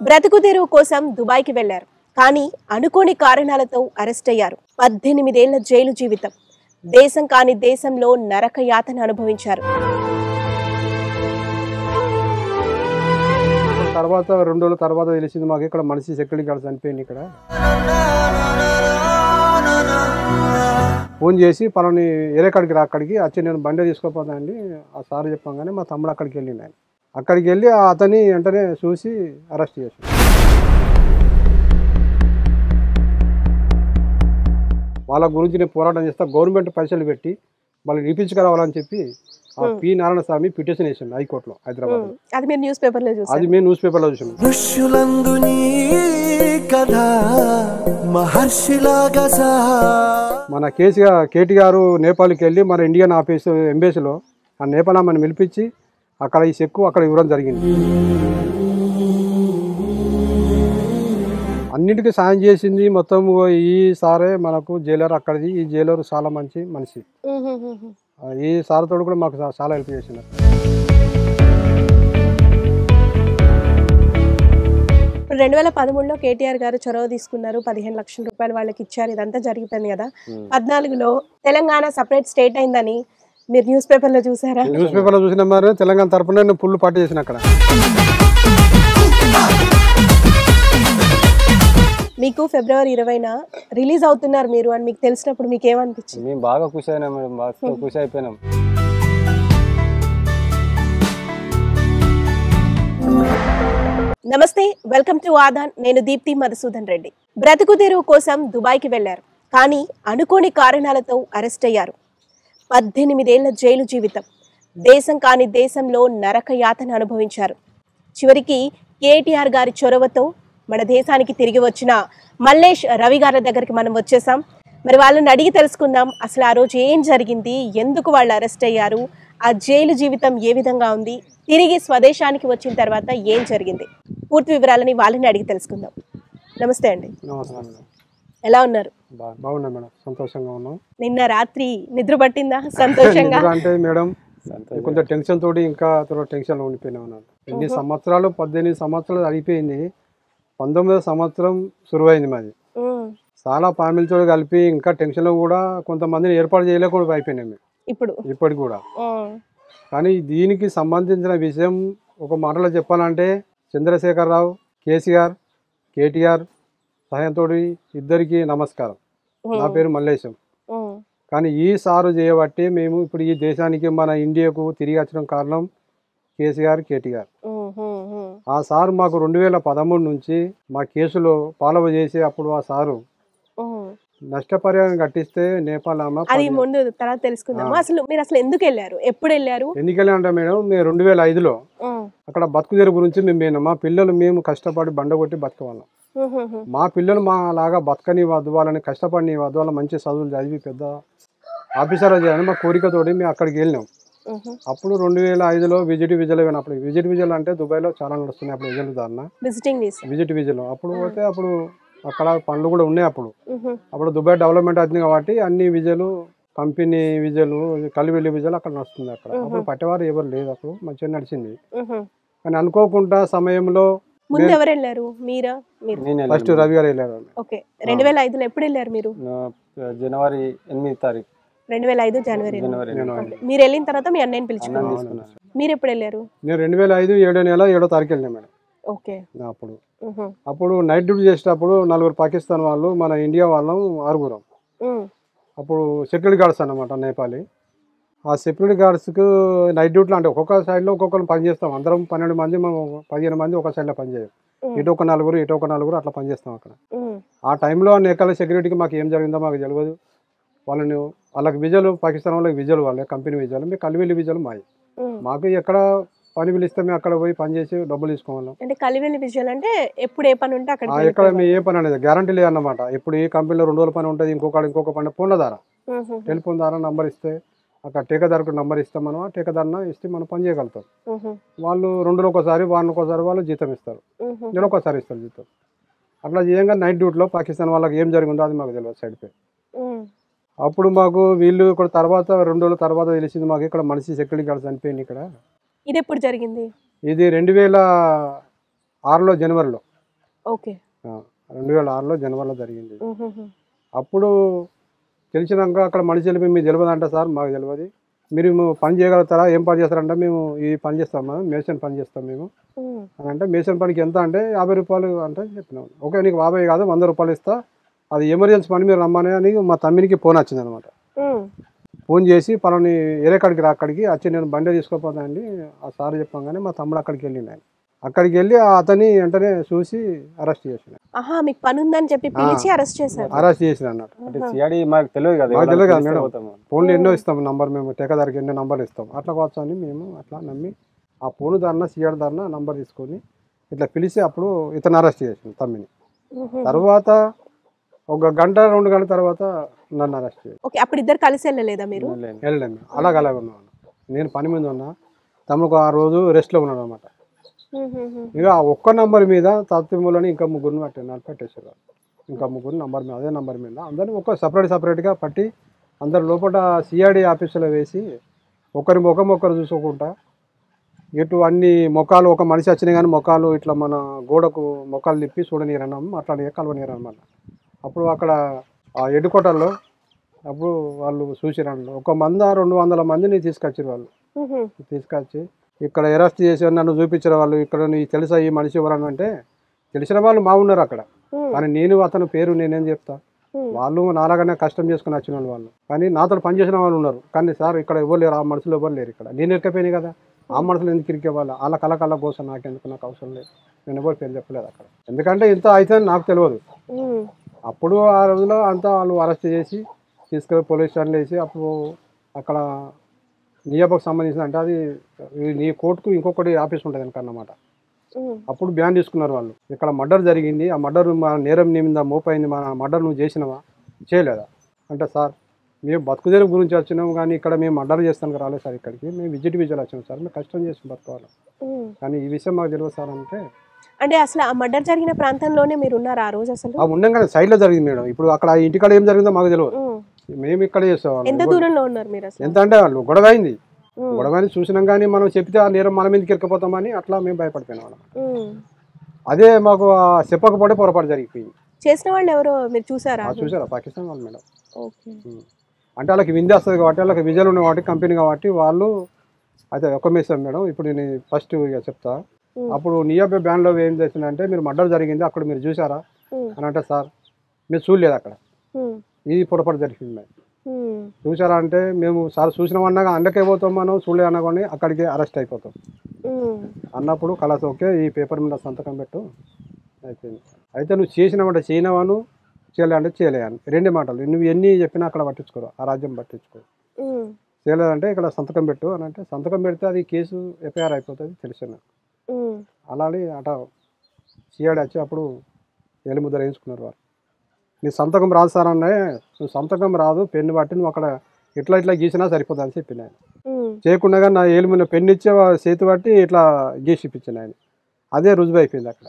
బ్రతుకు తెరువు కోసం దుబాయ్కి వెళ్లారు. కానీ అనుకోని కారణాలతో అరెస్ట్ అయ్యారు. 18 ఏళ్ల జైలు జీవితం. దేశం కాని దేశంలో నరక యాతన అనుభవించారు. తర్వాత 2 రోజుల తర్వాత తెలిసింది మాకు ఇక్కడ మనిషి సెక్యూరిటీ గార్డ్ చనిపోయింది. ఇక్కడ ఫోన్ చేసి పలాని ఏరేకాడికి రా, అక్కడికి వచ్చి నేను బండి తీసుకోపోతానండి ఆ సార్ చెప్పగానే మా తమ్ముడు అక్కడికి వెళ్ళిండు. ఆయన అక్కడికి వెళ్ళి అతన్ని వెంటనే చూసి అరెస్ట్ చేశాడు. వాళ్ళ గురించి నేను పోరాటం చేస్తా, గవర్నమెంట్ పైసలు పెట్టి వాళ్ళు నిపించుకురావాలని చెప్పి ఆ పి నారాయణ స్వామి పిటిషన్ వేసిండు హైకోర్టులో హైదరాబాద్. అది మేము న్యూస్ పేపర్లో చూసాం. మన కేటీఆర్ నేపాల్కి వెళ్ళి మన ఇండియన్ ఆఫీసు ఎంబసీలో ఆ నేపాల్ అమ్మని పిలిపించి అక్కడ ఈ చెక్కు అక్కడ ఇవ్వడం జరిగింది. అన్నిటికీ సాయం చేసింది మొత్తం ఈ సారే మనకు జైలర్. అక్కడిది ఈ జైలర్ చాలా మంచి మనిషి. ఈ సార్ తోడు కూడా మాకు చాలా హెల్ప్ చేసినారు. ఇప్పుడు 2013లో కేటీఆర్ గారు చొరవ తీసుకున్నారు, 15 లక్షల రూపాయలు వాళ్ళకి ఇచ్చారు. ఇదంతా జరిగిపోయింది కదా. 14లో తెలంగాణ సపరేట్ స్టేట్ అయిందని మీరు న్యూస్ పేపర్లో చూసారా? న్యూస్ పేపర్లో చూసిన మరి తెలంగాణ తరపున నేను ఫుల్ పార్టీ చేసిన అక్కడ. మీకు ఫిబ్రవరి 20న రిలీజ్ అవుతున్నారు మీరు అని మీకు తెలిసినప్పుడు మీకు ఏమనిపించింది? మేము బాగా ఖుషి అయినా మేడం, బాగా ఖుషి అయిపోయినాం. నమస్తే, వెల్కమ్ టు ఆదాన్. నేను దీప్తి మధుసూదన్ రెడ్డి. బ్రతుకు తెరువు కోసం దుబాయ్కి వెళ్లారు. కానీ అనుకోని కారణాలతో అరెస్ట్ అయ్యారు. 18 ఏళ్ల జైలు జీవితం. దేశం కాని దేశంలో నరక యాతన అనుభవించారు. చివరికి కేటీఆర్ గారి చొరవతో మన దేశానికి తిరిగి వచ్చిన మల్లేష్ రవి గారి దగ్గరికి మనం వచ్చేసాం. మరి వాళ్ళని అడిగి తెలుసుకుందాం, అసలు ఆ రోజు ఏం జరిగింది, ఎందుకు వాళ్ళు అరెస్ట్ అయ్యారు, ఆ జైలు జీవితం ఏ విధంగా ఉంది, తిరిగి స్వదేశానికి వచ్చిన తర్వాత ఏం జరిగింది, పూర్తి వివరాలని వాళ్ళని అడిగి తెలుసుకుందాం. నమస్తే అండి. ఎలా ఉన్నారు? బాగున్నా మేడం, సంతోషంగా ఉన్నాం. నిన్న రాత్రి నిద్ర పట్టిందా? సంతోషంగా అంటే మేడం కొంచెం టెన్షన్ తోటి ఇంకా టెన్షన్ ఉండిపోయినా ఉన్నాను. ఎన్ని సంవత్సరాలు 18 సంవత్సరాలు అయిపోయింది. 19వ సంవత్సరం సురువైంది మాది. చాలా ఫ్యామిలీతో కలిపి ఇంకా టెన్షన్లో కూడా కొంతమందిని ఏర్పాటు చేయలేకుండా అయిపోయినాయి ఇప్పటికి కూడా. కానీ దీనికి సంబంధించిన విషయం ఒక మాటలో చెప్పాలంటే చంద్రశేఖరరావు, కేటీఆర్ సహాయంతో ఇద్దరికి నమస్కారం. నా పేరు మల్లేశం. కానీ ఈ సారు చేయబట్టి మేము ఇప్పుడు ఈ దేశానికి మన ఇండియాకు తిరిగి వచ్చిన కారణం కేటీఆర్. ఆ సారు మాకు 2013 నుంచి మా కేసులో ఫాలో చేసి అప్పుడు ఆ సారు నష్టపరిహారం కట్టిస్తే నేపాల్ అది ముందు తర్వాత తెలుసుకుందాము. అసలు మీరు అసలు ఎందుకు వెళ్ళారు, ఎప్పుడు వెళ్ళారు? ఎందుకు వెళ్ళారంటే మేడం, మేము 2005లో అక్కడ బతుకు తెరువు గురించి మేము మా పిల్లలు మేము కష్టపడి బండ కొట్టి బతకవాళ్ళం. మా పిల్లలు మా లాగా బతకని వద్దు, వాళ్ళని కష్టపడిని వద్దు, వాళ్ళ మంచి చదువులు చదివి పెద్ద ఆఫీసర్ చేయాలని మా కోరికతోటి మేము అక్కడికి వెళ్ళినాం. అప్పుడు 2005లో విజిట్ విజలు అయినప్పుడు, విజిట్ విజలు అంటే దుబాయ్లో చాలా నడుస్తున్నాయి అప్పుడు విజలు దారిన విజిట్ విజలు. అప్పుడు పోతే అప్పుడు అక్కడ పనులు కూడా ఉన్నాయి. అప్పుడు దుబాయ్ డెవలప్మెంట్ అవుతుంది కాబట్టి అన్ని విజలు, కంపెనీ విజలు, కలివెల్లి విజలు అక్కడ నడుస్తుంది. అప్పుడు పట్టేవారు ఎవరు లేదు, అప్పుడు మంచిగా నడిచింది. కానీ అనుకోకుండా సమయంలో ఫస్ట్ రవి గారు వెళ్ళారు. 2005లో ఎప్పుడు వెళ్ళారు మీరు? జనవరి 8వ తారీఖు 2005 జనవరి. మీరు వెళ్ళిన తర్వాత మీ అన్నయ్యని పిలుచుకున్నారు. మీరు ఎప్పుడు వెళ్ళారు? నేను 2005 7వ నెల 7వ తారీఖు వెళ్ళినా మేడం. అప్పుడు నైట్ డ్యూటీ చేసేటప్పుడు 4 పాకిస్తాన్ వాళ్ళు, మన ఇండియా వాళ్ళం 6. అప్పుడు సెక్యూరిటీ గార్డ్స్ అన్నమాట నేపాలి. ఆ సెక్యూరిటీ గార్డ్స్కు నైట్ డ్యూటీలో అంటే ఒక్కొక్క సైడ్లో ఒక్కొక్కరు పనిచేస్తాం. అందరం 12 మంది, మనం 15 మంది ఒక సైడ్లో పనిచేయం. ఇటు ఒక 4 అట్లా పనిచేస్తాం అక్కడ. ఆ టైంలో నేపాల్ సెక్యూరిటీకి మాకు ఏం జరిగిందో మాకు తెలియదు. వాళ్ళకి విజలు, పాకిస్తాన్ వాళ్ళకి విజలు, వాళ్ళే కంపెనీ విజలు, మీకు కలివెల్లి విజలు మాయి. మాకు ఎక్కడ పని పిలిస్తే మేము అక్కడ పోయి పని చేసి డబ్బులు తీసుకోవాలి. అంటే కలివెల్లి విజలు అంటే ఎప్పుడు ఏ పని ఉంటే అక్కడ ఎక్కడ మేము ఏ పని అనేది గ్యారంటీ లేదన్నమాట. ఇప్పుడు ఈ కంపెనీలో 2 రోజుల పని ఉంటుంది, ఇంకొక పని ఫోన్ల ద్వారా, టెలిఫోన్ ద్వారా నంబర్ ఇస్తే అక్కడ ఠేకాదారుకు నంబర్ ఇస్తాం. మనం ఆ ఠేకాదారున ఇస్తే మనం పని చేయగలుగుతాం. వాళ్ళు 2 రోజులు ఒకసారి, వారానికి ఒకసారి వాళ్ళు జీతం ఇస్తారు, నెల ఒకసారి ఇస్తారు జీతం. అట్లా చేయంగా నైట్ డ్యూటీలో పాకిస్తాన్ వాళ్ళకి ఏం జరిగిందో అది మాకు తెలియదు. సైడ్ పై అప్పుడు మాకు వీళ్ళు ఇక్కడ తర్వాత 2 రోజుల తర్వాత తెలిసింది మాకు ఇక్కడ మనిషి సెక్యూరిటీ గార్డ్ చనిపోయింది ఇక్కడ. ఇది ఎప్పుడు జరిగింది? ఇది 2006లో జనవరిలో. ఓకే. 2006లో జనవరిలో జరిగింది. అప్పుడు తెలిసినాక అక్కడ మనిషి వెళ్ళిపోయి మీకు తెలియదంట సార్, మాకు తెలియదు, మీరు పని చేయగలుగుతారా, ఏం పని చేస్తారంటే మేము ఈ పని చేస్తాం, మేము మేషన్ పని చేస్తాం మేము అని అంటే, మేషన్ పనికి ఎంత అంటే 50 రూపాయలు అంటే చెప్పినాం. ఓకే నీకు 50 కాదు 100 రూపాయలు ఇస్తా, అది ఎమర్జెన్సీ పని మీరు రమ్మని అని మా తమ్మినికి ఫోన్ వచ్చింది అనమాట. ఫోన్ చేసి పలాని ఏరే కాడికి రా, అక్కడికి వచ్చి నేను బండి తీసుకోపోతానండి ఆ సార్ చెప్పంగానే మా తమ్ముడు అక్కడికి వెళ్ళిండు. ఆయన అక్కడికి వెళ్ళి అతని వెంటనే చూసి అరెస్ట్ చేసిన. మీకు పని ఉందని చెప్పి పిలిచి అరెస్ట్ చేశారు. అరెస్ట్ చేసిన అన్నట్టు. మాకు తెలియదు కదా మేడం, ఫోన్లు ఎన్నో ఇస్తాం నంబర్, మేము టేకాదారికి ఎన్నో నంబర్లు ఇస్తాం, అట్లా కావచ్చు అని మేము అట్లా నమ్మి ఆ ఫోన్ ధరన సిఆర్ ధరన నంబర్ తీసుకొని ఇట్లా పిలిచి అప్పుడు ఇతను అరెస్ట్ చేసిన తమ్మిని. తర్వాత 1 గంట 2 గంటల తర్వాత నన్ను అరెస్ట్ చేసి. ఓకే, అప్పుడు ఇద్దరు కలిసి వెళ్ళలేదా మీరు? వెళ్ళలేము, అలాగే ఉన్నాను. నేను పని మీద ఉన్నా, తమ్ముడు ఆ రోజు రెస్ట్లో ఉన్నాడు అనమాట. ఇక ఆ ఒక్క నంబర్ మీద తత్తిమూలని ఇంకా 3 పెట్టేసారు. ఇంకా 3 నంబర్ మీద, అదే నంబర్ మీద అందరినీ ఒక సపరేట్గా పట్టి అందరి లోపల సిఐడి ఆఫీసులో వేసి ఒకరి ముఖం ఒకరు చూసుకోకుండా ఇటు అన్ని ముఖాలు, ఒక మనిషి వచ్చినా కానీ ముఖాలు ఇట్లా మన గోడకు ముఖాలు తిప్పి చూడనీరన్నాము, అట్లానే కలవనీరు అన్నమాట. అప్పుడు అక్కడ ఆ ఎడ్డుకోటల్లో అప్పుడు వాళ్ళు చూసిరండి, 100-200 మందిని తీసుకొచ్చారు. వాళ్ళు తీసుకొచ్చి ఇక్కడ అరెస్ట్ చేసి నన్ను చూపించారు. వాళ్ళు ఇక్కడ నీకు తెలుసా ఈ మనిషి ఎవరని అంటే, తెలిసిన వాళ్ళు మా ఉన్నారు అక్కడ, కానీ నేను అతని పేరు నేనేం చెప్తా, వాళ్ళు నాలాగానే కష్టం చేసుకుని వచ్చిన వాళ్ళు, కానీ నాతో పనిచేసిన వాళ్ళు ఉన్నారు, కానీ సార్ ఇక్కడ ఎవరు లేరు, ఆ మనుషులు ఎవరు లేరు, ఇక్కడ నేను ఇరికపోయినాయి కదా, ఆ మనుషులు ఎందుకు ఇరికేవాళ్ళు, వాళ్ళ కళ్ళ కోసం నాకెందుకు, నాకు అవసరం లేదు, నేను ఎవరు పేరు చెప్పలేదు అక్కడ, ఎందుకంటే ఇంత అయితే నాకు తెలియదు. అప్పుడు ఆ రోజులో అంతా వాళ్ళు అరెస్ట్ చేసి తీసుకెళ్ళి పోలీస్ స్టేషన్లో వేసి, అప్పుడు అక్కడ నియాబకు సంబంధించిన అంటే అది నీ కోర్టుకు ఇంకొకటి ఆఫీస్ ఉంటుంది వెనకన్నమాట. అప్పుడు బ్యాన్ తీసుకున్నారు వాళ్ళు. ఇక్కడ మర్డర్ జరిగింది, ఆ మర్డర్ మా నేరం నీ మీద మోపైంది, మా మర్డర్ నువ్వు చేసినవా చేయలేదా అంటే, సార్ మేము బతుకుదేరు గురించి వచ్చినాము కానీ ఇక్కడ మేము మర్డర్ చేస్తానికి రాలేదు సార్, ఇక్కడికి మేము విజిట్ వచ్చినాం సార్, మేము కష్టం చేసి బతుకోవాలి, కానీ ఈ విషయం మాకు తెలియదు సార్ అంటే అసలు ఆ మర్డర్ జరిగిన ప్రాంతంలోనే మీరు ఉన్నారు ఆ రోజు? అసలు ఉన్నాం కానీ సైడ్లో జరిగింది మేడం. ఇప్పుడు అక్కడ ఇంటికాడ ఏం జరిగిందో మాకు తెలియదు, మేము ఇక్కడ చేస్తాం. ఎంత దూరంలో ఉన్నారు మీరు? ఎంత అంటే వాళ్ళు గొడవ అయింది చూసినాం కానీ మనం చెప్తే ఆ నేరం మన మీదకి ఇరకపోతామని అట్లా మేము భయపడిపోయినాం వాళ్ళం. అదే మాకు చెప్పకపోతే పొరపాటు జరిగిపోయింది. చేసిన వాళ్ళు ఎవరో మీరు చూసారా? చూసారా, పాకిస్తాన్ వాళ్ళు మేడం. అంటే వాళ్ళకి విందే వస్తుంది కాబట్టి, వాళ్ళకి విజయాలు ఉన్నాయి కాబట్టి, కంపెనీ కాబట్టి వాళ్ళు అయితే ఒక మేసాం మేడం. ఇప్పుడు నేను ఫస్ట్ చెప్తా. అప్పుడు నియాబే బ్యాన్లో ఏం చేసిందంటే, మీరు మర్డర్ జరిగింది అక్కడ మీరు చూసారా అని అంటే, సార్ మీరు చూడలేదు అక్కడ, ఇది పొరపాటు జరిగింది, చూసారా అంటే, మేము సార్ చూసినామన్నాగా అందుకే పోతాం, మనం చూడలే అన్నగానే అక్కడికి అరెస్ట్ అయిపోతాం అన్నప్పుడు కలాస్ ఓకే ఈ పేపర్ మీద సంతకం పెట్టు అయిపోయింది. అయితే నువ్వు చేసినావంటే చేయనవాను, చేయలేదంటే చేయలేను, 2 మాటలు. నువ్వు ఎన్ని చెప్పినా అక్కడ పట్టించుకోరు, ఆ రాజ్యం పట్టించుకోరు. చేయలేదంటే ఇక్కడ సంతకం పెట్టు అని అంటే సంతకం పెడితే అది కేసు ఎఫ్ఐఆర్ అయిపోతుంది తెలిసిన. అలాగే అట సిఐడి వచ్చి అప్పుడు ఎలిముద్ర వేయించుకున్నారు వాళ్ళు. నీ సంతకం రాదు సార్ అనే, నువ్వు సంతకం రాదు, పెన్ను బట్టి నువ్వు అక్కడ ఇట్లా గీసినా సరిపోతుంది అని చెప్పింది ఆయన. చేయకుండా నా ఏలు మీద పెన్ను ఇచ్చే చేతి బట్టి ఇట్లా గీసి ఇప్పించింది ఆయన. అదే రుజువు అయిపోయింది అక్కడ,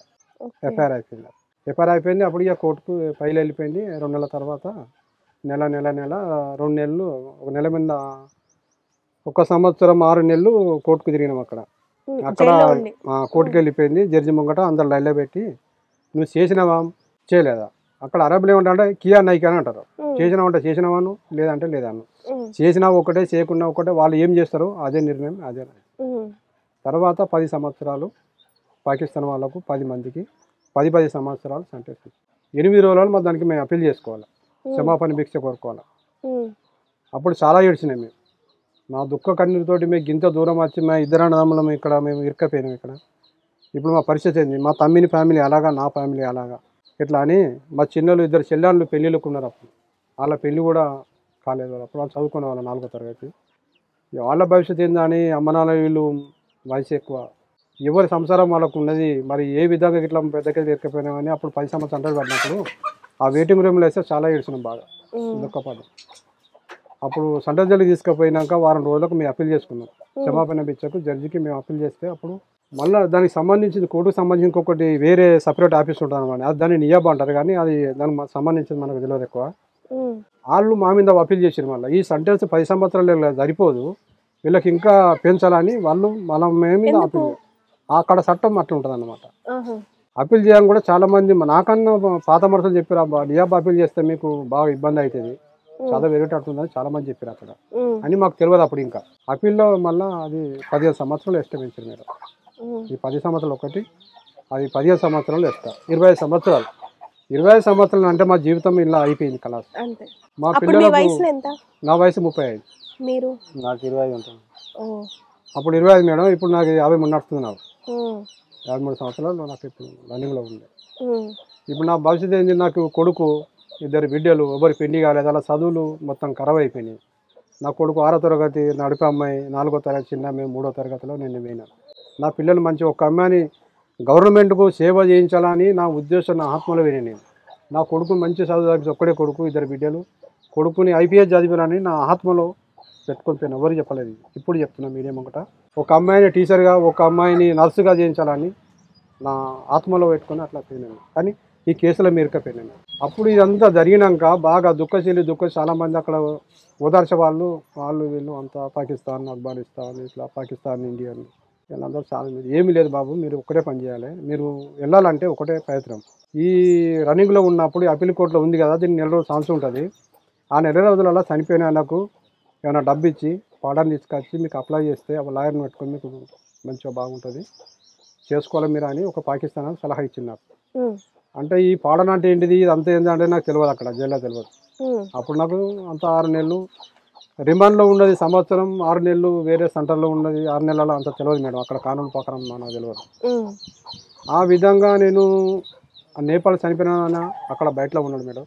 ఎఫ్ఐఆర్ అయిపోయింది. ఎఫ్ఐఆర్ అయిపోయింది. అప్పుడు ఇక కోర్టుకు ఫైల్ వెళ్ళిపోయింది. 2 నెలల తర్వాత నెల 2 నెలలు, 1 నెల మీద 1 సంవత్సరం 6 నెలలు కోర్టుకు తిరిగినాం అక్కడ. అక్కడ కోర్టుకు వెళ్ళిపోయింది. జడ్జి ముంగట అందరు లైన్లో పెట్టి, నువ్వు చేసినావా చేయలేదా, అక్కడ అరబులు ఏమంటే కియా నైకి అని అంటారు. చేసినావంటే చేసినావాను, లేదంటే లేదాను. చేసినా ఒకటే, చేయకుండా ఒకటే, వాళ్ళు ఏం చేస్తారో అదే నిర్ణయం అదే. తర్వాత 10 సంవత్సరాలు పాకిస్తాన్ వాళ్ళకు 10 మందికి 10 సంవత్సరాలు సెంటెన్స్. 8 రోజులు మా దానికి మేము అప్పీల్ చేసుకోవాలి, క్షమాపణ భిక్ష కోరుకోవాలి. అప్పుడు చాలా ఏడ్చినాం మేము. మా దుఃఖ కన్నీరుతోటి మేము ఇంత దూరం వచ్చి మా 2 అన్నదమ్ములం ఇక్కడ మేము ఇరుక్కపోయినాం ఇక్కడ. ఇప్పుడు మా పరిస్థితి ఏంది, మా తమ్మిని ఫ్యామిలీ అలాగా, నా ఫ్యామిలీ అలాగా, ఇట్లా అని మా చిన్నలు 2 చెల్లెళ్ళు పెళ్ళిళ్ళకు ఉన్నారు. అప్పుడు వాళ్ళ పెళ్ళి కూడా కాలేదు. అప్పుడు వాళ్ళు చదువుకునే వాళ్ళు 4వ తరగతి. వాళ్ళ భవిష్యత్తు ఏందని, అమ్మ నాన్న వీళ్ళు వయసు ఎక్కువ, ఎవరి సంసారం వాళ్ళకు ఉన్నది, మరి ఏ విధంగా ఇట్లా పెద్దకి ఎక్కిపోయినామని అప్పుడు 10 సంవత్సరాలు పడినప్పుడు ఆ వెయిటింగ్ రూమ్లో వేస్తే చాలా ఏడ్చినాం బాగా దుఃఖపడ్డాం. అప్పుడు సెంట్రల్ జైలుకి తీసుకుపోయినాక వారం రోజులకు మేము అప్పీల్ చేసుకున్నాం. క్షమాపణ బిచ్చకు జడ్జికి మేము అప్పీల్ చేస్తే అప్పుడు మళ్ళీ దానికి సంబంధించింది కోర్టుకు సంబంధించి ఇంకొకటి వేరే సపరేట్ ఆఫీస్ ఉంటుంది అనమాట. అది దాన్ని నియాబ్ అంటారు, కానీ అది దానికి సంబంధించింది మనకు తెలియదు ఎక్కువ. వాళ్ళు మా మీద అప్పీల్ చేసారు. మళ్ళీ ఈ సెంటెన్స్ 10 సంవత్సరాలు సరిపోదు, వీళ్ళకి ఇంకా పెంచాలని వాళ్ళు మేము అప్పీల్. అక్కడ చట్టం అట్లా ఉంటుంది అన్నమాట. అప్పీల్ చేయడం కూడా చాలా మంది నాకన్నా పాత మనుషులు చెప్పారు, డియాబ్ అప్పీల్ చేస్తే మీకు బాగా ఇబ్బంది అవుతుంది, చదువు పెరిగేటట్టుందని చాలా మంది చెప్పారు అక్కడ అని. మాకు తెలియదు అప్పుడు. ఇంకా అప్పీల్లో మళ్ళీ అది 15 సంవత్సరాలు ఎక్స్ట్రా పెంచారు మేడం. ఈ 10 సంవత్సరాలు ఒకటి, అది 15 సంవత్సరాలు ఎక్స్ట్రా, 25 సంవత్సరాలు. 25 సంవత్సరాలు అంటే మా జీవితం ఇలా అయిపోయింది కలాస్. మా పిల్లలకు నా వయసు 35, నాకు 25 ఉంటుంది. అప్పుడు 25 మేడం, ఇప్పుడు నాకు 53 నడుస్తుంది. నాకు 53 సంవత్సరాలు నాకు ఇప్పుడు రన్నింగ్లో ఉంది. ఇప్పుడు నా భవిష్యత్తు ఏంది, నాకు కొడుకు, 2 బిడ్డలు, ఎవరి పెళ్లి కాలేదు, అలా చదువులు మొత్తం ఖరాబ్ అయిపోయినాయి. నా కొడుకు 6వ తరగతి, నడిపే అమ్మాయి 4వ తరగతి, చిన్న మేము 3వ తరగతిలో నేను పోయినాను. నా పిల్లలు మంచి ఒక అమ్మాయిని గవర్నమెంట్కు సేవ చేయించాలని నా ఉద్దేశం, నా ఆత్మలో విని నేను. నా కొడుకు మంచి చదువు, ఒక్కడే కొడుకు, 2 బిడ్డలు, కొడుకుని ఐపీఎస్ చదివినని నా ఆత్మలో పెట్టుకొని పోయిన. ఎవరు చెప్పలేదు, ఇప్పుడు చెప్తున్నా మీడియం ఒకట. ఒక అమ్మాయిని టీచర్గా, ఒక అమ్మాయిని నర్సుగా చేయించాలని నా ఆత్మలో పెట్టుకొని అట్లా పోయినాను. కానీ ఈ కేసులో మీరకపోయినాను. అప్పుడు ఇదంతా జరిగినాక బాగా చాలామంది అక్కడ ఓదార్చే వాళ్ళు వీళ్ళు అంతా పాకిస్తాన్, ఆఫ్ఘనిస్తాన్, ఇట్లా పాకిస్తాన్, ఇండియా, వీళ్ళందరూ చాలా ఏమీ లేదు బాబు, మీరు ఒకటే పని చేయాలి, మీరు వెళ్ళాలంటే ఒకటే ప్రయత్నం. ఈ రన్నింగ్లో ఉన్నప్పుడు అప్పీల్ కోర్టులో ఉంది కదా, దీన్ని 4 రోజులు ఛాన్స్ ఉంటుంది. ఆ 4 రోజులలో చనిపోయిన నాకు ఏమైనా డబ్బు ఇచ్చి పాడాన్ని తీసుకొచ్చి మీకు అప్లై చేస్తే ఆ లాయర్ని పెట్టుకొని మీకు మంచిగా బాగుంటుంది, చేసుకోవాలి మీరు అని ఒక పాకిస్తాన్ సలహా ఇచ్చినారు. అంటే ఈ పాడన అంటే ఏంటిది, ఇది అంతా ఏంటంటే నాకు తెలియదు, అక్కడ జైల్లో తెలియదు. అప్పుడు నాకు అంత 6 నెలలు రిమాండ్లో ఉన్నది, సంవత్సరం 6 నెలలు వేరే సెంటర్లో ఉన్నది, 6 నెలల అంత తెలియదు మేడం, అక్కడ కానూన్ ప్రకారం నాకు తెలియదు. ఆ విధంగా నేను నేపాల్ చనిపోయినా అక్కడ బయటలో ఉన్నాడు మేడం.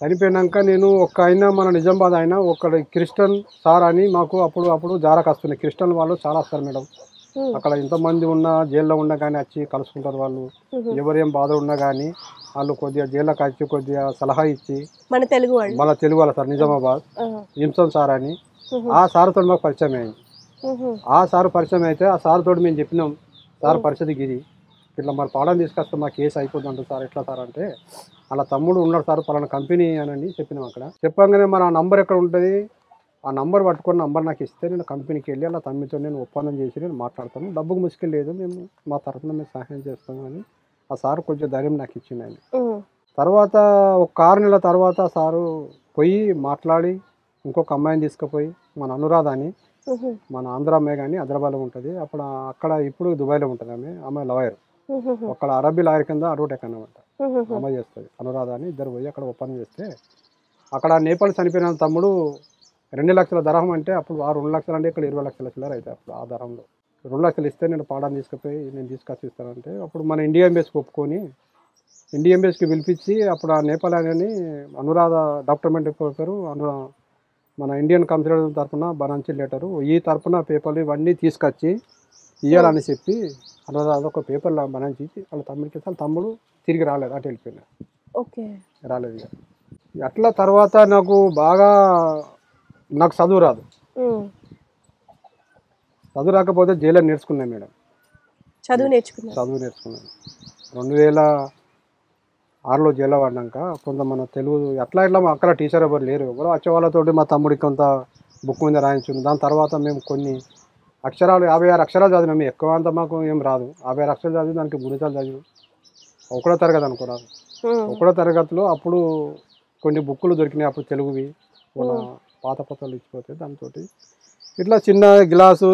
చనిపోయినాక నేను మన నిజామాబాద్ అయినా ఒక క్రిస్టియన్ సార్ అని మాకు అప్పుడు జారాకు వస్తున్నాయి. క్రిస్టియన్ వాళ్ళు చాలా వస్తారు మేడం. అక్కడ ఎంతమంది ఉన్నా, జైల్లో ఉన్నా కానీ వచ్చి కలుసుకుంటారు వాళ్ళు. ఎవరేం బాధ ఉన్నా కానీ వాళ్ళు కొద్దిగా జైల్లోకి వచ్చి కొద్దిగా సలహా ఇచ్చి, మన తెలుగు వాళ్ళ సార్ నిజామాబాద్ హింసన్ సార్ అని, ఆ సార్తో మాకు పరిచయం అయింది. ఆ సార్ పరిచయం అయితే ఆ సార్ తోటి మేము చెప్పినాం, సార్ పరిస్థితికి ఇది ఇట్లా మరి పాఠం తీసుకొస్తే మా కేసు అయిపోతుంది అంటారు సార్. ఎట్లా సార్ అంటే, అలా తమ్ముడు ఉన్నాడు సార్ పలానా కంపెనీ అని చెప్పినాం. అక్కడ చెప్పగానే మరి ఆ నంబర్ ఎక్కడ ఉంటుంది, ఆ నంబర్ పట్టుకొని నంబర్ నాకు ఇస్తే నేను కంపెనీకి వెళ్ళి అలా తమ్మితో నేను ఒప్పందం చేసి నేను మాట్లాడతాను, డబ్బుకు ముసుకెళ్ళి లేదు, మేము మా తరఫున మేము సహాయం చేస్తాము అని ఆ సార్ కొంచెం ధైర్యం నాకు ఇచ్చింది ఆయన. తర్వాత ఒక 6 నెలల తర్వాత సారు పోయి మాట్లాడి ఇంకొక అమ్మాయిని తీసుకుపోయి, మన అనురాధ అని, మన ఆంధ్ర అమ్మాయి కానీ హైదరాబాద్లో ఉంటుంది, అక్కడ ఇప్పుడు దుబాయ్లో ఉంటుంది. అమ్మాయి లాయర్, అక్కడ అరబీ లాయర్ కింద అడ్వకేట్ అన్నమాట, అమ్మాయి చేస్తుంది అనురాధ అని. ఇద్దరు పోయి అక్కడ ఒప్పందం చేస్తే, అక్కడ నేపాల్ చనిపోయిన తమ్ముడు 2 లక్షల దరహం అంటే అప్పుడు 2 లక్షలు అంటే ఇక్కడ 20 లక్షల చిల్లర అయితే అప్పుడు ఆ దరంలో 2 లక్షలు ఇస్తే నేను పాడాన్ని తీసుకుపోయి నేను తీసుకొచ్చి ఇస్తానంటే, అప్పుడు మన ఇండియా ఎంబేస్కి ఒప్పుకొని ఇండియా ఎంబేస్కి పిలిపించి అప్పుడు ఆ నేపాల్ అని అనురాధ డాక్టర్మెంట్ పేపరు మన ఇండియన్ కన్సులేట్ తరఫున బనాంచి లెటరు, ఈ తరఫున పేపర్లు ఇవన్నీ తీసుకొచ్చి ఇవ్వాలని చెప్పి అనురాధ ఒక పేపర్లో బనాంచి వాళ్ళ తమ్ముడికి వాళ్ళ తమ్ముడు తిరిగి రాలేదు, అటు వెళ్ళిపోయినాడు. రాలేదు ఇక. అట్లా తర్వాత నాకు బాగా చదువు రాదు. చదువు రాకపోతే జైల్లో నేర్చుకున్నాను మేడం. చదువు నేర్చుకున్నాను 2006లో జైల్లో పడినాక. కొంత మన తెలుగు అట్లా అక్కడ టీచర్ ఎవరు లేరు, ఎవరో వచ్చే వాళ్ళతోటి మా తమ్ముడికి కొంత బుక్ మీద రాయించుంది. దాని తర్వాత మేము కొన్ని అక్షరాలు 56 అక్షరాలు చదివినాము. ఎక్కువ అంతా మాకు ఏం రాదు. 56 అక్షరాలు చదివి దానికి గుణితాలు చదివి 1వ తరగతి అనుకోరాదు. 1వ తరగతిలో అప్పుడు కొన్ని బుక్కులు దొరికినాయి, అప్పుడు తెలుగువి, మన పాత పత్రాలు ఇచ్చిపోతే దాంతో ఇట్లా చిన్న గ్లాసు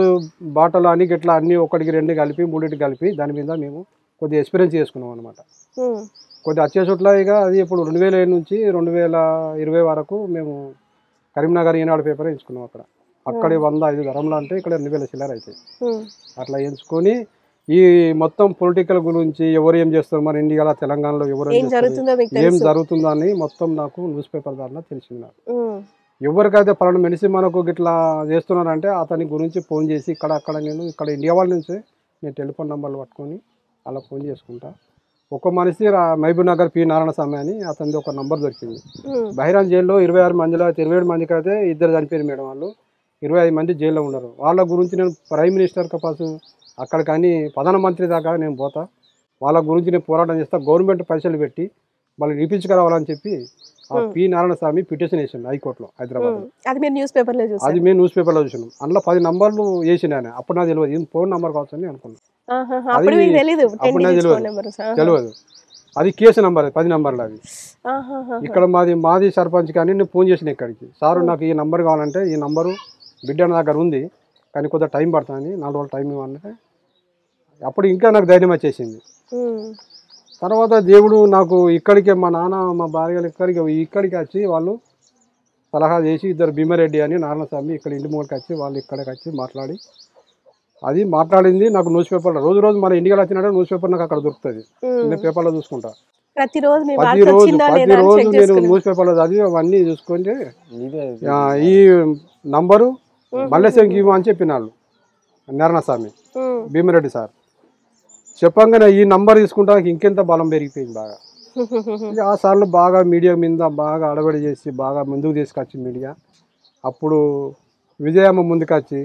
బాటలు అని ఇట్లా అన్నీ 1కి 2 కలిపి 3 కలిపి దాని మీద మేము కొద్దిగా ఎక్స్పీరియన్స్ చేసుకున్నాం అనమాట. కొద్దిగా వచ్చేసట్లా ఇక అది ఇప్పుడు 2007 నుంచి 2020 వరకు మేము కరీంనగర్ ఈనాడు పేపర్ ఎంచుకున్నాం. అక్కడ 105 ధరంలో అంటే ఇక్కడ 2000 చిల్లర అవుతాయి. అట్లా ఎంచుకొని ఈ మొత్తం పొలిటికల్ గురించి ఎవరు ఏం చేస్తారు, మన ఇండియాలో తెలంగాణలో ఎవరు ఏం జరుగుతుందో అని మొత్తం నాకు న్యూస్ పేపర్ ద్వారా తెలిసింది. నాకు ఎవరికైతే పలానా మెడిసి మనకు ఇట్లా చేస్తున్నారంటే అతని గురించి ఫోన్ చేసి ఇక్కడ ఇండియా వాళ్ళ నుంచి నేను టెలిఫోన్ నెంబర్లు పట్టుకొని అలా ఫోన్ చేసుకుంటా. ఒక మనిషి మహబూబ్ నగర్ పి నారాయణ స్వామి అని అతనిది ఒక నంబర్ దొరికింది. బహిరాన్ జైల్లో 26 మందిలో 27 మందికి అయితే 2 చనిపోయారు మేడం. వాళ్ళు 25 మంది జైల్లో ఉన్నారు. వాళ్ళ గురించి నేను ప్రైమ్ మినిస్టర్ కపాసు అక్కడ కానీ ప్రధానమంత్రి దాకా నేను పోతా, వాళ్ళ గురించి నేను పోరాటం చేస్తా, గవర్నమెంట్ పైసలు పెట్టి వాళ్ళు నిపించుకురావాలని చెప్పి ఆ పి నారాయణ స్వామి పిటిషన్ వేసిండు హైకోర్టులో హైదరాబాద్. అది మీరు న్యూస్ పేపర్లో చూసారు? అది మేము న్యూస్ పేపర్లో చూసినాం. అందులో 10 నంబర్లు వేసిండు ఆయన. అప్పుడు నాకు తెలియదు ఇది ఫోన్ నెంబర్ కావచ్చు అని అనుకున్నాను. అప్పుడు మీకు తెలియదు? అప్పుడు నాకు తెలియదు. అది కేసు నెంబర్ 10 నంబర్లు అవి. ఇక్కడ మాది సర్పంచ్ కానీ నేను ఫోన్ చేసిన ఇక్కడికి, సార్ నాకు ఈ నంబర్ కావాలంటే ఈ నంబరు బిడ్డ నా దగ్గర ఉంది కానీ కొద్దిగా టైం పడుతుంది, 4 రోజులు టైం ఇవ్వాలంటే అప్పుడు ఇంకా నాకు ధైర్యం వచ్చేసింది. తర్వాత దేవుడు నాకు ఇక్కడికే మా నాన్న మా భార్యలు ఇక్కడికి వచ్చి వాళ్ళు సలహా చేసి ఇద్దరు భీమారెడ్డి అని నారాయణస్వామి ఇక్కడ ఇంటి ముందుకు వచ్చి వాళ్ళు ఇక్కడికి వచ్చి మాట్లాడి అది మాట్లాడింది నాకు న్యూస్ పేపర్లో రోజు మన ఇంటికి వచ్చినట్టు న్యూస్ పేపర్ నాకు అక్కడ దొరుకుతుంది. నేను పేపర్లో చూసుకుంటా ప్రతిరోజు నేను న్యూస్ పేపర్లో చదివి అవన్నీ చూసుకుంటే ఈ నంబరు మల్లేశంకి అని చెప్పినాళ్ళు నారాయణస్వామి భీమారెడ్డి సార్ చెప్పంగానే ఈ నంబర్ తీసుకుంటా ఇంకెంత బలం పెరిగిపోయింది బాగా. ఆ సార్లు బాగా మీడియా మీద బాగా అడగడి చేసి బాగా ముందుకు తీసుకొచ్చి మీడియా అప్పుడు విజయమ్మ ముందుకు వచ్చి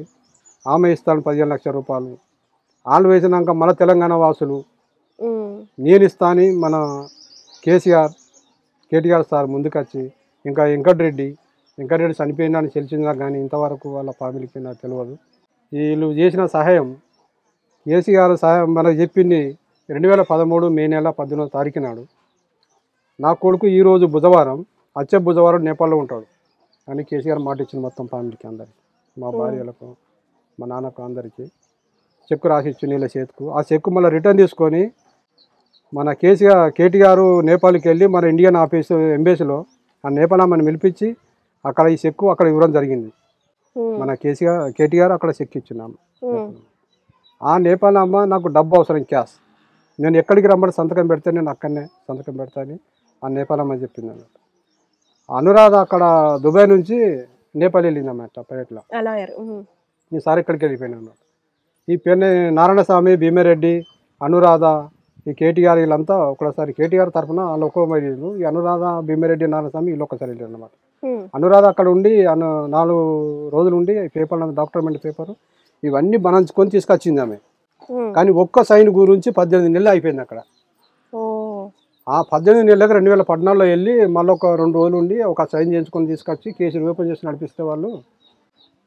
ఆమె ఇస్తాను 15 లక్షల రూపాయలు వాళ్ళు వేసినాక మన తెలంగాణ వాసులు నేను ఇస్తాను మన కేటీఆర్ సార్ ముందుకు వచ్చి ఇంకా వెంకటరెడ్డి చనిపోయిందని తెలిసిందా కానీ ఇంతవరకు వాళ్ళ ఫ్యామిలీకి నాకు తెలియదు. వీళ్ళు చేసిన సహాయం కేసీఆర్ సహాయం మనకు చెప్పింది 2013 మే నెల 18వ తారీఖు నాడు నా కొడుకు ఈరోజు బుధవారం వచ్చే బుధవారం నేపాల్లో ఉంటాడు అని కేసీఆర్ మాట ఇచ్చింది మొత్తం ఫ్యామిలీకి అందరికి, మా భార్యలకు మా నాన్నకు అందరికీ చెక్కు రాసి ఇచ్చి నీళ్ళ చేతుకు. ఆ చెక్కు మళ్ళీ రిటర్న్ తీసుకొని మన కేటీఆర్ నేపాల్కి వెళ్ళి మన ఇండియన్ ఎంబసీలో ఆ నేపాలమ్మని పిలిపించి అక్కడ ఈ చెక్కు అక్కడ ఇవ్వడం జరిగింది. మన కేటీఆర్ అక్కడ చెక్కు ఇచ్చినాము. ఆ నేపాలమ్మ నాకు డబ్బు అవసరం క్యాష్, నేను ఎక్కడికి రమ్మని సంతకం పెడితే నేను అక్కడనే సంతకం పెడతాను ఆ నేపాలమ్మ చెప్పింది అన్నట్టు. అనురాధ అక్కడ దుబాయ్ నుంచి నేపాల్ వెళ్ళిందన్నమాట పర్యటన. ఈసారి ఇక్కడికి వెళ్ళిపోయినా అన్నమాట. ఈ పెన్ను నారాయణస్వామి భీమారెడ్డి అనురాధ ఈ కేటీఆర్ వీళ్ళంతా ఒకసారి కేటీఆర్ తరఫున వాళ్ళు ఒక్కొక్క వెళ్ళారు. ఈ అనురాధ భీమారెడ్డి నారాయణస్వామి వీళ్ళు ఒక్కసారి వెళ్ళారు అన్నమాట. అనురాధ అక్కడ ఉండి 4 రోజులు ఉండి పేపర్ డాక్యుమెంట్ పేపర్ ఇవన్నీ బనంచుకొని తీసుకొచ్చింది ఆమె. కానీ ఒక్క సైన్ గురించి 18 నెలలు అయిపోయింది అక్కడ. ఆ 18 నెలలకు 2014లో వెళ్ళి మళ్ళీ ఒక 2 రోజులు ఉండి ఒక సైన్ చేయించుకొని తీసుకొచ్చి కేసు ఓపెన్ చేసి నడిపిస్తే వాళ్ళు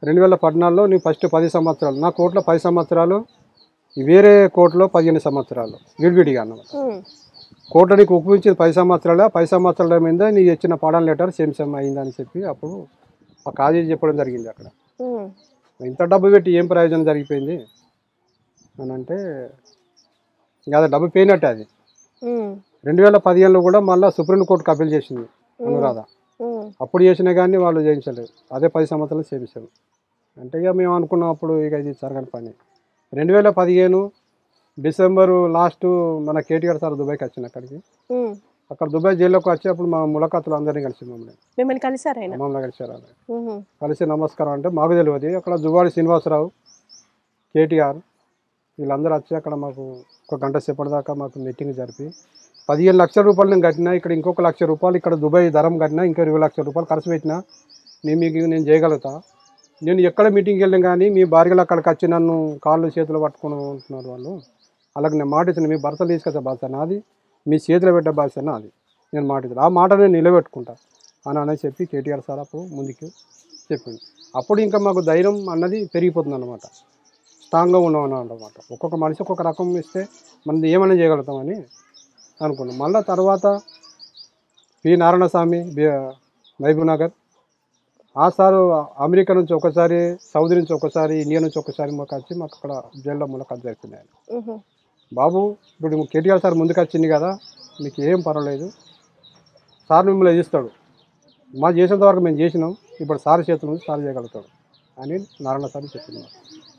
2014లో నీ ఫస్ట్ 10 సంవత్సరాలు నా కోర్టులో 10 సంవత్సరాలు వేరే కోర్టులో 15 సంవత్సరాలు విడివిడిగా అన్నమాట. కోర్టు నీకు ఉపయోగించింది 10 సంవత్సరాలు, 10 సంవత్సరాల మీద నీ ఇచ్చిన పాడన్ లెటర్ సేమ్ అయిందని చెప్పి అప్పుడు ఆ కాజీ చెప్పడం జరిగింది. అక్కడ ఇంత డబ్బు పెట్టి ఏం ప్రయోజనం జరిగిపోయింది అని అంటే అది డబ్బు పోయినట్టే. అది 2015లో కూడా మళ్ళీ సుప్రీంకోర్టుకు అప్పీల్ చేసింది అనురాధ. అప్పుడు చేసినా కానీ వాళ్ళు చేయించలేదు, అదే 10 సంవత్సరాలు చేయించారు. అంటే ఇక మేము అనుకున్నాం అప్పుడు ఇక ఇది జరగని పని. 2015 డిసెంబరు లాస్ట్ మన కేటీఆర్ సార్ దుబాయ్కి వచ్చింది. అక్కడికి అక్కడ దుబాయ్ జైల్లోకి వచ్చి అప్పుడు మా ములకాతులు అందరినీ కలిసి మమ్మల్ని కలిసారు. కలిసి నమస్కారం అంటే మాకు తెలియదు. అక్కడ జువాడి శ్రీనివాసరావు కేటీఆర్ వీళ్ళందరూ వచ్చి అక్కడ మాకు 1 గంట సేపటి దాకా మాకు మీటింగ్ జరిపి 15 లక్షల రూపాయలు నేను కట్టినా, ఇక్కడ ఇంకొక 1 లక్ష రూపాయలు ఇక్కడ దుబాయ్ ధరం కట్టినా, ఇంకా 20 లక్షల రూపాయలు ఖర్చు పెట్టినా నేను చేయగలుగుతా. నేను ఎక్కడ మీటింగ్కి వెళ్ళినా కానీ మీ భార్యలు అక్కడికి వచ్చి నన్ను కాళ్ళు చేతులు పట్టుకుని ఉంటున్నారు వాళ్ళు. అలాగే నేను మాట ఇచ్చిన మీ భర్తలు తీసుకొచ్చే బాధ్యత నాది, మీ చేతిలో పెట్టే బాధ్యత నాది. నేను మాట ఇచ్చాను, ఆ మాట నేను నిలబెట్టుకుంటా అని చెప్పి కేటీఆర్ సార్ అప్పుడు ముందుకు చెప్పింది. అప్పుడు ఇంకా మాకు ధైర్యం అన్నది పెరిగిపోతుంది అన్నమాట, స్ట్రాంగ్గా ఉన్నాం అన్నమాట. ఒక్కొక్క మనిషి ఒక్కొక్క రకం ఇస్తే మనం ఏమైనా చేయగలుగుతామని అనుకున్నాం. మళ్ళీ తర్వాత పి నారాయణస్వామి మహబూబ్ నగర్ ఆ సారు అమెరికా నుంచి ఒకసారి, సౌదీ నుంచి ఒకసారి, ఇండియా నుంచి ఒకసారి మాకు వచ్చి మాకు అక్కడ జైల్లో ములాఖాత్ జరిపింది. ఆయన బాబు ఇప్పుడు కేటీఆర్ సార్ ముందుకు వచ్చింది కదా, మీకు ఏం పర్వాలేదు, సార్ మిమ్మల్ని ఎదిస్తాడు, మా చేసేంత వరకు మేము చేసినాం, ఇప్పుడు సార్ చేతుల నుంచి సార్ చేయగలుగుతాడు అని నారాయణస్వామి చెప్పింది.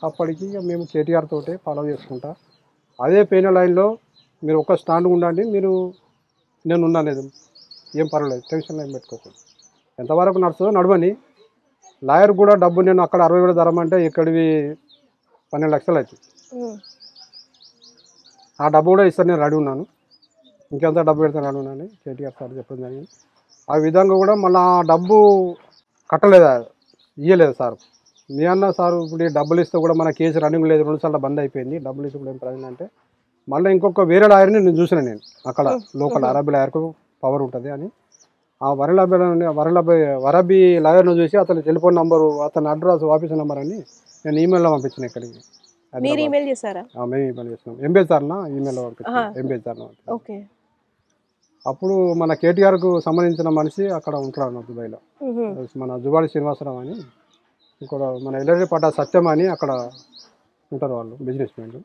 అప్పటికి మేము కేటీఆర్ తోటే ఫాలో చేసుకుంటా అదే పెయిన లైన్లో మీరు ఒక స్టాండ్ ఉండండి, నేను ఉన్నాను, ఏం పర్వాలేదు, టెన్షన్ ఏం పెట్టుకోకూడదు, ఎంతవరకు నడుస్తుందో నడవని. లాయర్ కూడా డబ్బు నేను అక్కడ 60,000 ధరం అంటే ఇక్కడివి 12 లక్షలు అవుతుంది. ఆ డబ్బు కూడా ఇస్తాను, నేను రెడీ ఉన్నాను, ఇంకెంత డబ్బు పెడతాను రెడీ ఉన్నాను కేటీఆర్ సార్ చెప్పడం జరిగింది. ఆ విధంగా కూడా మళ్ళీ ఆ డబ్బు కట్టలేదా, ఇవ్వలేదు సార్. మీ అన్న సార్ ఇప్పుడు డబ్బులు ఇస్తే కూడా మన కేసు రన్నింగ్ లేదు, 2 సార్లు బంద్ అయిపోయింది, డబ్బులు ఇస్తే కూడా ఏం ప్రయోజనం అంటే మళ్ళీ ఇంకొక వేరే లాయర్ని నేను చూసిన, నేను అక్కడ లోకల్ అరబీ లాయర్కు పవర్ ఉంటుంది అని ఆ వరబి లాయర్ను చూసి అతని టెలిఫోన్ నంబరు, అతని అడ్రస్, ఆఫీస్ నెంబర్ అని నేను ఈమెయిల్లో పంపించిన ఇక్కడికి. మీరు ఈమెయిల్ చేశారా? మేము ఈమెయిల్ చేసినాం. ఎంబేద్కర్న ఈమెయిల్లో పంపించాం. ఎంబేద్కర్న. ఓకే. అప్పుడు మన కేటీఆర్కు సంబంధించిన మనిషి అక్కడ ఉంటాడు దుబాయ్లో. మన జువాడి శ్రీనివాసరావు అని, ఇక్కడ మన ఎల్లరెడ్డిపేట సత్యం అని అక్కడ ఉంటారు వాళ్ళు, బిజినెస్ మ్యాన్లు.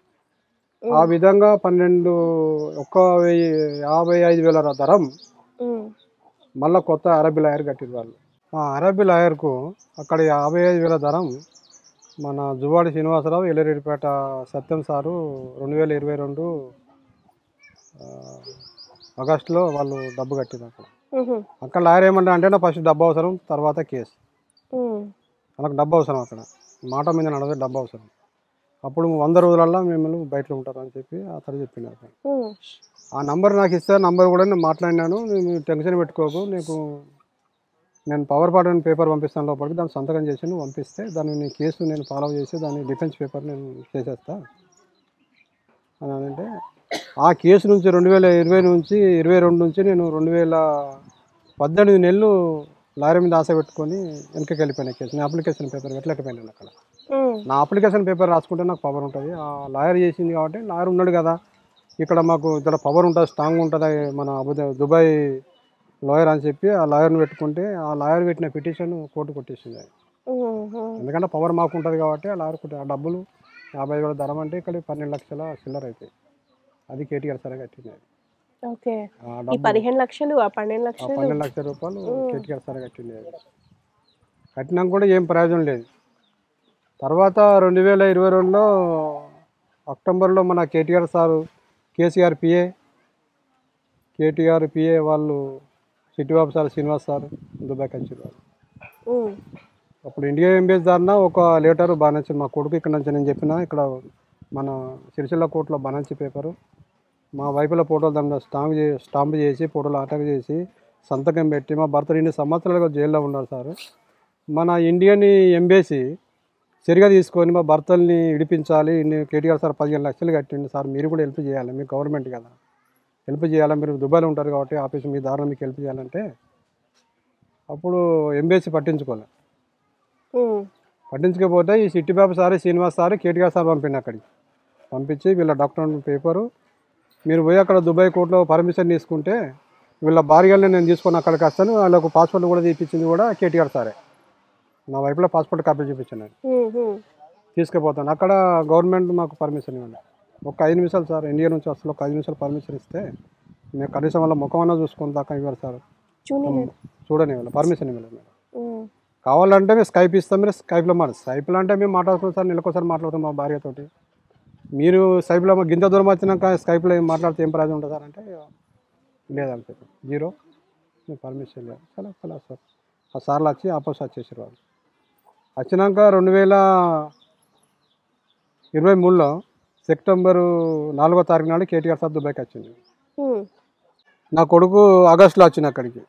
ఆ విధంగా 1,55,000 ధరం మళ్ళీ కొత్త అరబీ లాయర్ కట్టిరు వాళ్ళు. ఆ అరబీ లాయర్కు అక్కడ 55,000 ధరం మన జువాడి శ్రీనివాసరావు, ఎల్లరెడ్డిపేట సత్యం సారు 2022 ఆగస్టులో వాళ్ళు డబ్బు కట్టిరు అక్కడ. అక్కడ లాయర్ ఏమంటా అంటే నా ఫస్ట్ డబ్బు అవసరం, తర్వాత కేసు. మనకు డబ్బు అవసరం, అక్కడ మాట మీద నడవదు, డబ్బు అవసరం. అప్పుడు 100 రోజులల్లో మిమ్మల్ని బయటలో ఉంటారు అని చెప్పి అతను చెప్పినారు. ఆ నంబర్ నాకు ఇస్తే నంబర్ కూడా నేను మాట్లాడినాను. నేను టెన్షన్ పెట్టుకోకు, నేను పవర్ పార్ట్ అని పేపర్ పంపిస్తాను లోపలికి, దాన్ని సంతకం చేసి నువ్వు పంపిస్తే దాన్ని నీ కేసు నేను ఫాలో చేసి దాన్ని డిఫెన్స్ పేపర్ నేను చేసేస్తా అని అంటే, ఆ కేసు నుంచి 2020 నుంచి 22 నుంచి నేను 2018 నెలలు లారీ మీద ఆశ పెట్టుకొని వెనకకి వెళ్ళిపోయిన కేసు. నేను అప్లికేషన్ పేపర్ పెట్టలేకపోయినాను అక్కడ. నా అప్లికేషన్ పేపర్ రాసుకుంటే నాకు పవర్ ఉంటుంది. ఆ లాయర్ చేసింది కాబట్టి, లాయర్ ఉన్నాడు కదా ఇక్కడ, మాకు ఇక్కడ పవర్ ఉంటుంది, స్ట్రాంగ్ ఉంటుంది మన దుబాయ్ లాయర్ అని చెప్పి ఆ లాయర్ని పెట్టుకుంటే, ఆ లాయర్ పెట్టిన పిటిషన్ కోర్టు కొట్టేసింది. ఎందుకంటే పవర్ మాకు ఉంటుంది కాబట్టి ఆ లాయర్ కొట్టి, ఆ డబ్బులు 50,000 ధరం అంటే ఇక్కడ 12 లక్షల చిల్లర అవుతాయి. అది కేటీఆర్ సరే కట్టింది. ఓకే. 15 లక్షలు, 12 లక్షల రూపాయలు కేటీఆర్ సరే కట్టింది. కట్టినాక కూడా ఏం ప్రయోజనం లేదు. తర్వాత 2022లో అక్టోబర్లో మన కేటీఆర్ సారు, కేటీఆర్ పిఏ వాళ్ళు సిటీబాబు సార్, శ్రీనివాస్ సార్ దుబాయ్కి వచ్చారు వాళ్ళు. అప్పుడు ఇండియా ఎంబీఎస్ దారిన ఒక లెటర్ బాగా మా కొడుకు ఇక్కడ నుంచి నేను చెప్పిన, ఇక్కడ మన సిరిసిల్ల కోర్టులో బాణంచి పేపరు మా వైపుల ఫోటోలు దాన్ని స్టాంప్ చేసి ఫోటోలు అటాక్ చేసి సంతకం పెట్టి, మా భర్త 2 సంవత్సరాలుగా జైల్లో ఉన్నారు సార్. మన ఇండియన్ ఎంబసీ సరిగా తీసుకొని మా భర్తల్ని విడిపించాలి. కేటీఆర్ సార్ 15 లక్షలు కట్టిండు సార్, మీరు కూడా హెల్ప్ చేయాలి, మీరు గవర్నమెంట్ కదా హెల్ప్ చేయాలి, మీరు దుబాయ్లో ఉంటారు కాబట్టి ఆఫీస్ మీ దారిలో మీకు హెల్ప్ చేయాలంటే, అప్పుడు ఎంబసీ పట్టించుకోపోతే ఈ Sittibabu sir, Srinivas sir, KTR sir పంపిండి అక్కడికి. పంపించి వీళ్ళ డాక్టర్ పేపరు మీరు పోయి అక్కడ దుబాయ్ కోర్టులో పర్మిషన్ తీసుకుంటే వీళ్ళ భార్యల్ని నేను తీసుకొని అక్కడికి వస్తాను, వాళ్ళకు పాస్పోర్ట్ కూడా తీపించింది కూడా కేటీఆర్ సారే. నా వైపులో పాస్పోర్ట్ కాపీ చూపించాను, తీసుకుపోతాను. అక్కడ గవర్నమెంట్ మాకు పర్మిషన్ ఇవ్వండి, ఒక 5 నిమిషాలు సార్, ఇండియా నుంచి వస్తే ఒక 5 నిమిషాలు పర్మిషన్ ఇస్తే మేము కనీసం వాళ్ళ ముఖం అన్నా చూసుకొని దాకా ఇవ్వాలి సార్. చూడని వాళ్ళు పర్మిషన్ ఇవ్వలేదు మేడం. కావాలంటే మేము స్కైప్ ఇస్తాం, మీరు స్కైప్లో స్కైప్లో అంటే మేము మాట్లాడుతున్నాం సార్, నెలకోసారి మాట్లాడుతాం మా భార్యతోటి. మీరు స్కైప్లో గింత దూరం వచ్చినాక స్కైప్లో ఏం మాట్లాడితే ఏం ప్రయోజనం ఉంటుంది సార్ అంటే, లేదని చెప్పి 0 మేము పర్మిషన్ లేదు. చాలా సార్ ఆ సార్లు వచ్చి ఆపోజిట్ వచ్చేసారు వాళ్ళు. వచ్చినాక 2023లో సెప్టెంబర్ 4వ తారీఖు నాడు కేటీఆర్ సార్ దుబాయ్కి వచ్చింది. నా కొడుకు ఆగస్టులో వచ్చింది అక్కడికి.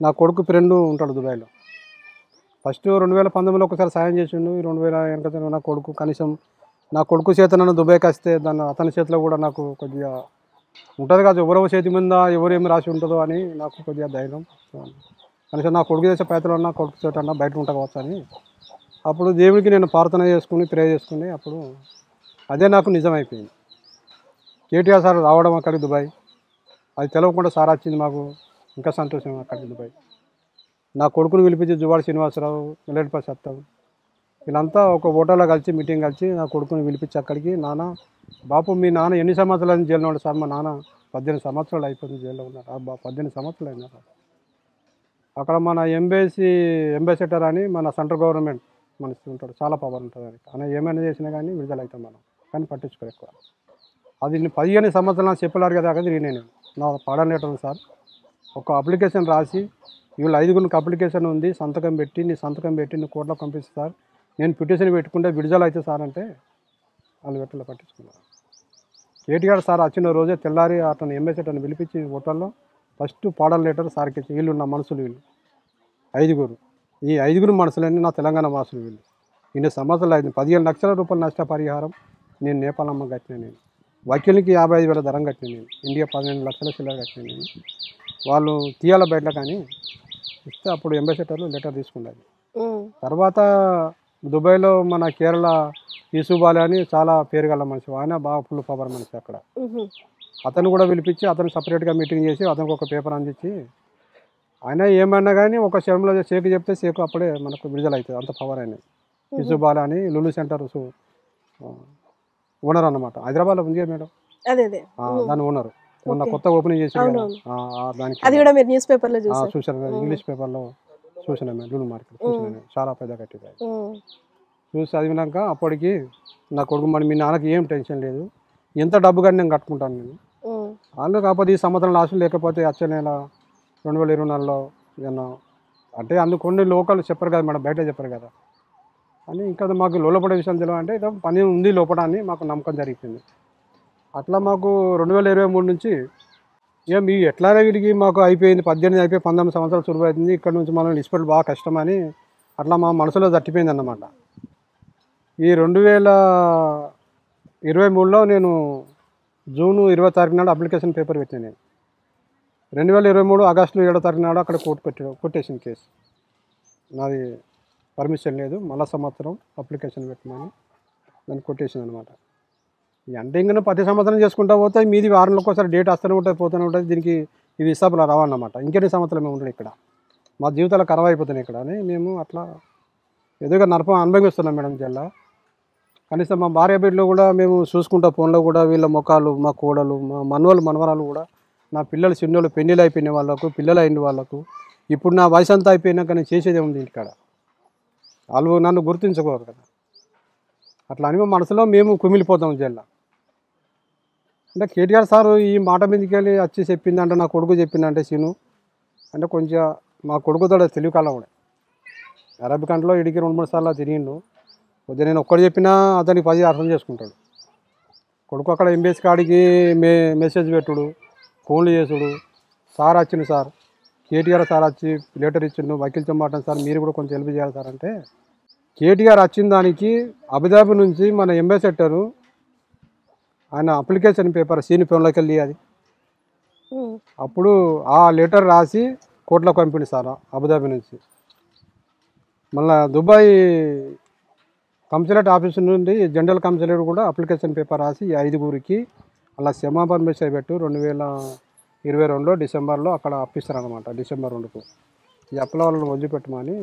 నా కొడుకు ఫ్రెండ్ ఉంటాడు దుబాయ్లో. ఫస్ట్ 2019లో ఒకసారి సాయం చేసిండు. 2000 నా కొడుకు కనీసం నా కొడుకు చేత నన్ను దుబాయ్కి వస్తే దాన్ని అతని చేతిలో కూడా నాకు కొద్దిగా ఉంటుంది కదా, ఎవరో చేతి మీద ఎవరేమి రాసి ఉంటుందో అని నాకు కొద్దిగా ధైర్యం. కనీసం నా కొడుకు చేసే ప్రయత్నం నా కొడుకు చేత అన్నా బయట ఉండకపోవచ్చు అని అప్పుడు దేవుడికి నేను ప్రార్థన చేసుకుని ప్రే చేసుకుని అప్పుడు అదే నాకు నిజమైపోయింది. కేటీఆర్ సార్ రావడం అక్కడికి దుబాయ్, అది తెలవకుండా సార్ వచ్చింది మాకు ఇంకా సంతోషం. అక్కడికి దుబాయ్ నా కొడుకుని పిలిపించి జువాడి శ్రీనివాసరావు, ఎల్లరెడ్డిపేట సత్యం వీళ్ళంతా ఒక హోటల్లో కలిసి మీటింగ్ కలిసి నా కొడుకుని పిలిపించి అక్కడికి, నాన్న బాపు మీ నాన్న ఎన్ని సంవత్సరాలు జైల్లో ఉన్నాడు సార్? మా నాన్న 18 సంవత్సరాలు అయిపోయింది జైల్లో ఉన్నారు. 18 సంవత్సరాలు అయినారు. అక్కడ మన ఎంబేసిడర్ అని మన సెంట్రల్ గవర్నమెంట్ మనిషి ఉంటాడు, చాలా పవర్ ఉంటుంది అని. ఆయన ఏమైనా చేసినా కానీ విడుదల అవుతాం మనం, కానీ పట్టించుకోరు ఎక్కువ. అది 15 సంవత్సరాలు చెప్పలేరు కదా. అక్కడ నేను నా పాడని లెటర్ సార్ ఒక అప్లికేషన్ రాసి వీళ్ళు 5గురికి అప్లికేషన్ ఉంది, సంతకం పెట్టి నీ కోర్టులో పంపిస్తే సార్ నేను పిటిషన్ పెట్టుకుంటే విడుదల అయితే సార్ అంటే వాళ్ళు పెట్టలో పట్టించుకున్నారు. కేటీఆర్ సార్ వచ్చిన రోజే తెల్లారి అతను ఎంబసీని పిలిపించి హోటల్లో ఫస్ట్ పాడని లెటర్ సార్కి ఇచ్చి, వీళ్ళు నా మనుషులు, వీళ్ళు 5గురు, ఈ 5గురు మనుషులన్నీ నా తెలంగాణ వాసులు. వీళ్ళు ఇన్ని సంవత్సరాలు అయింది. 15 లక్షల రూపాయలు నష్టపరిహారం నేను నేపాలమ్మ కట్టిన, నేను వకీల్కి 55,000 ధరం కట్టిన, నేను ఇండియా 12 లక్షల చిల్లర కట్టిన. నేను వాళ్ళు తీయాల బయట కానీ ఇస్తే అప్పుడు అంబాసిడర్లు లెటర్ తీసుకున్నారు. తర్వాత దుబాయ్లో మన కేరళ యూసుఫాలి అని చాలా పేరు గల మనిషి, ఆయన బాగా ఫుల్ పవర్ మనిషి అక్కడ. అతను కూడా పిలిపించి అతను సపరేట్గా మీటింగ్ చేసి అతనికి ఒక పేపర్ అందించి, ఆయన ఏమన్నా కానీ ఒక క్షణంలో షేక్ చెప్తే షేక్ అప్పుడే మనకు విడుదల అవుతుంది, అంత పవర్ అయిన యూసుఫాలి అని లులు సెంటర్ ఓనర్ అన్నమాట. హైదరాబాద్లో ఉంది మేడం, దాని ఓనర్. మొన్న కొత్త ఓపెనింగ్ చేసి దానికి చూసాను, ఇంగ్లీష్ పేపర్లో చూసాను మేము, లులు మార్కెట్ చూసాను, చాలా పెద్ద కట్టిపోయి చూసి చదివినాక అప్పటికి నా కొడుకు మరి మీ నాన్నకి ఏం టెన్షన్ లేదు, ఎంత డబ్బు కానీ నేను కట్టుకుంటాను నేను, వాళ్ళు కాకపోతే ఈ సంవత్సరం లాస్ట్ లేకపోతే వచ్చే నెల 2024లో ఏమన్నా అంటే అందుకు కొన్ని లోకల్ చెప్పరు కదా మేడం, బయట చెప్పరు కదా అని. ఇంకా మాకు లోపడే విషయం తెలియాలంటే ఏదో పని ఉంది లోపల అని మాకు నమ్మకం జరిగింది. అట్లా మాకు 2023 నుంచి ఏం ఈ ఎట్లానే వీడికి మాకు అయిపోయింది, 18 అయిపోయి 19 సంవత్సరాలు సులువు అవుతుంది, ఇక్కడ నుంచి మనం ఇష్టపడి బాగా కష్టమని అట్లా మా మనసులో తట్టిపోయింది అన్నమాట. ఈ 2023లో నేను జూన్ 20 తారీఖు నాడు అప్లికేషన్ పేపర్ పెట్టాను. నేను 2023 ఆగస్టు 7 తారీఖు నాడు అక్కడ కొట్టేసిన కేసు, నాది పర్మిషన్ లేదు, మళ్ళా సంవత్సరం అప్లికేషన్ పెట్టమని దాన్ని కొట్టేసింది అనమాట. అంటే ఇంకా ప్రతి సంవత్సరం చేసుకుంటా పోతే మీది వారంలోకి ఒకసారి డేట్ వస్తూనే ఉంటుంది పోతూనే ఉంటుంది, దీనికి ఇవి హిసాబులు రావన్నమాట. ఇంకెన్ని సంవత్సరం మేము ఉండడం ఇక్కడ, మా జీవితాలు ఖరాబ్ అయిపోతున్నాయి ఇక్కడ అని మేము అట్లా ఏదో నరపం అనుభవిస్తున్నాం మేడం. జిల్లా కనీసం మా భార్య బిడ్డలు కూడా మేము చూసుకుంటా ఫోన్లో కూడా వీళ్ళ ముఖాలు, మా కోడలు, మా మనవాళ్ళు మనవరాలు కూడా, నా పిల్లలు చిన్నోళ్ళు పెళ్ళిళ్ళు అయిపోయిన వాళ్ళకు, పిల్లలు అయిన వాళ్ళకు, ఇప్పుడు నా వయసు అంతా అయిపోయినాక నేను చేసేదే ఉంది ఇంటికాడ, వాళ్ళు నన్ను గుర్తించుకోరు కదా. అట్లా అని మనసులో మేము కుమిలిపోతాం జిల్లా. అంటే కేటీఆర్ సారు ఈ మాట మీదకి వెళ్ళి వచ్చి చెప్పిందంటే, నా కొడుకు చెప్పిందంటే సీను అంటే కొంచెం మా కొడుకుతో తెలివి కాలం కూడా అరబ్ కంట్రీలో ఇడికి 2-3 సార్లు తిరిగిండు. కొద్దిగా నేను ఒక్కడు చెప్పినా అతనికి 10 అర్థం చేసుకుంటాడు. కొడుకు అక్కడ ఎంబీఎస్ కాడికి మెసేజ్ పెట్టుడు, ఫోన్లు చేసుడు, సార్ వచ్చిండు సార్, కేటీఆర్ సార్ వచ్చి లెటర్ ఇచ్చిండు, వకీల్ చెమ్మాటం సార్ మీరు కూడా కొంచెం హెల్ప్ చేయాలి సార్ అంటే, కేటీఆర్ వచ్చిన దానికి అబుదాబి నుంచి మన అంబాసిడరు ఆయన అప్లికేషన్ పేపర్ సీని ఫోన్లోకి వెళ్ళి అది అప్పుడు ఆ లెటర్ రాసి కోర్టులో పంపింది సార్ అబుదాబి నుంచి. మళ్ళీ దుబాయ్ కన్సులేట్ ఆఫీస్ నుండి జనరల్ కన్సులేట్ కూడా అప్లికేషన్ పేపర్ రాసి 5గురికి అలా క్షమాపణ మెసేజ్ పెట్టు 2022లో డిసెంబర్లో అక్కడ అప్పిస్తారనమాట. డిసెంబర్ 2కు ఈ అప్పుల వాళ్ళని వదిలిపెట్టమని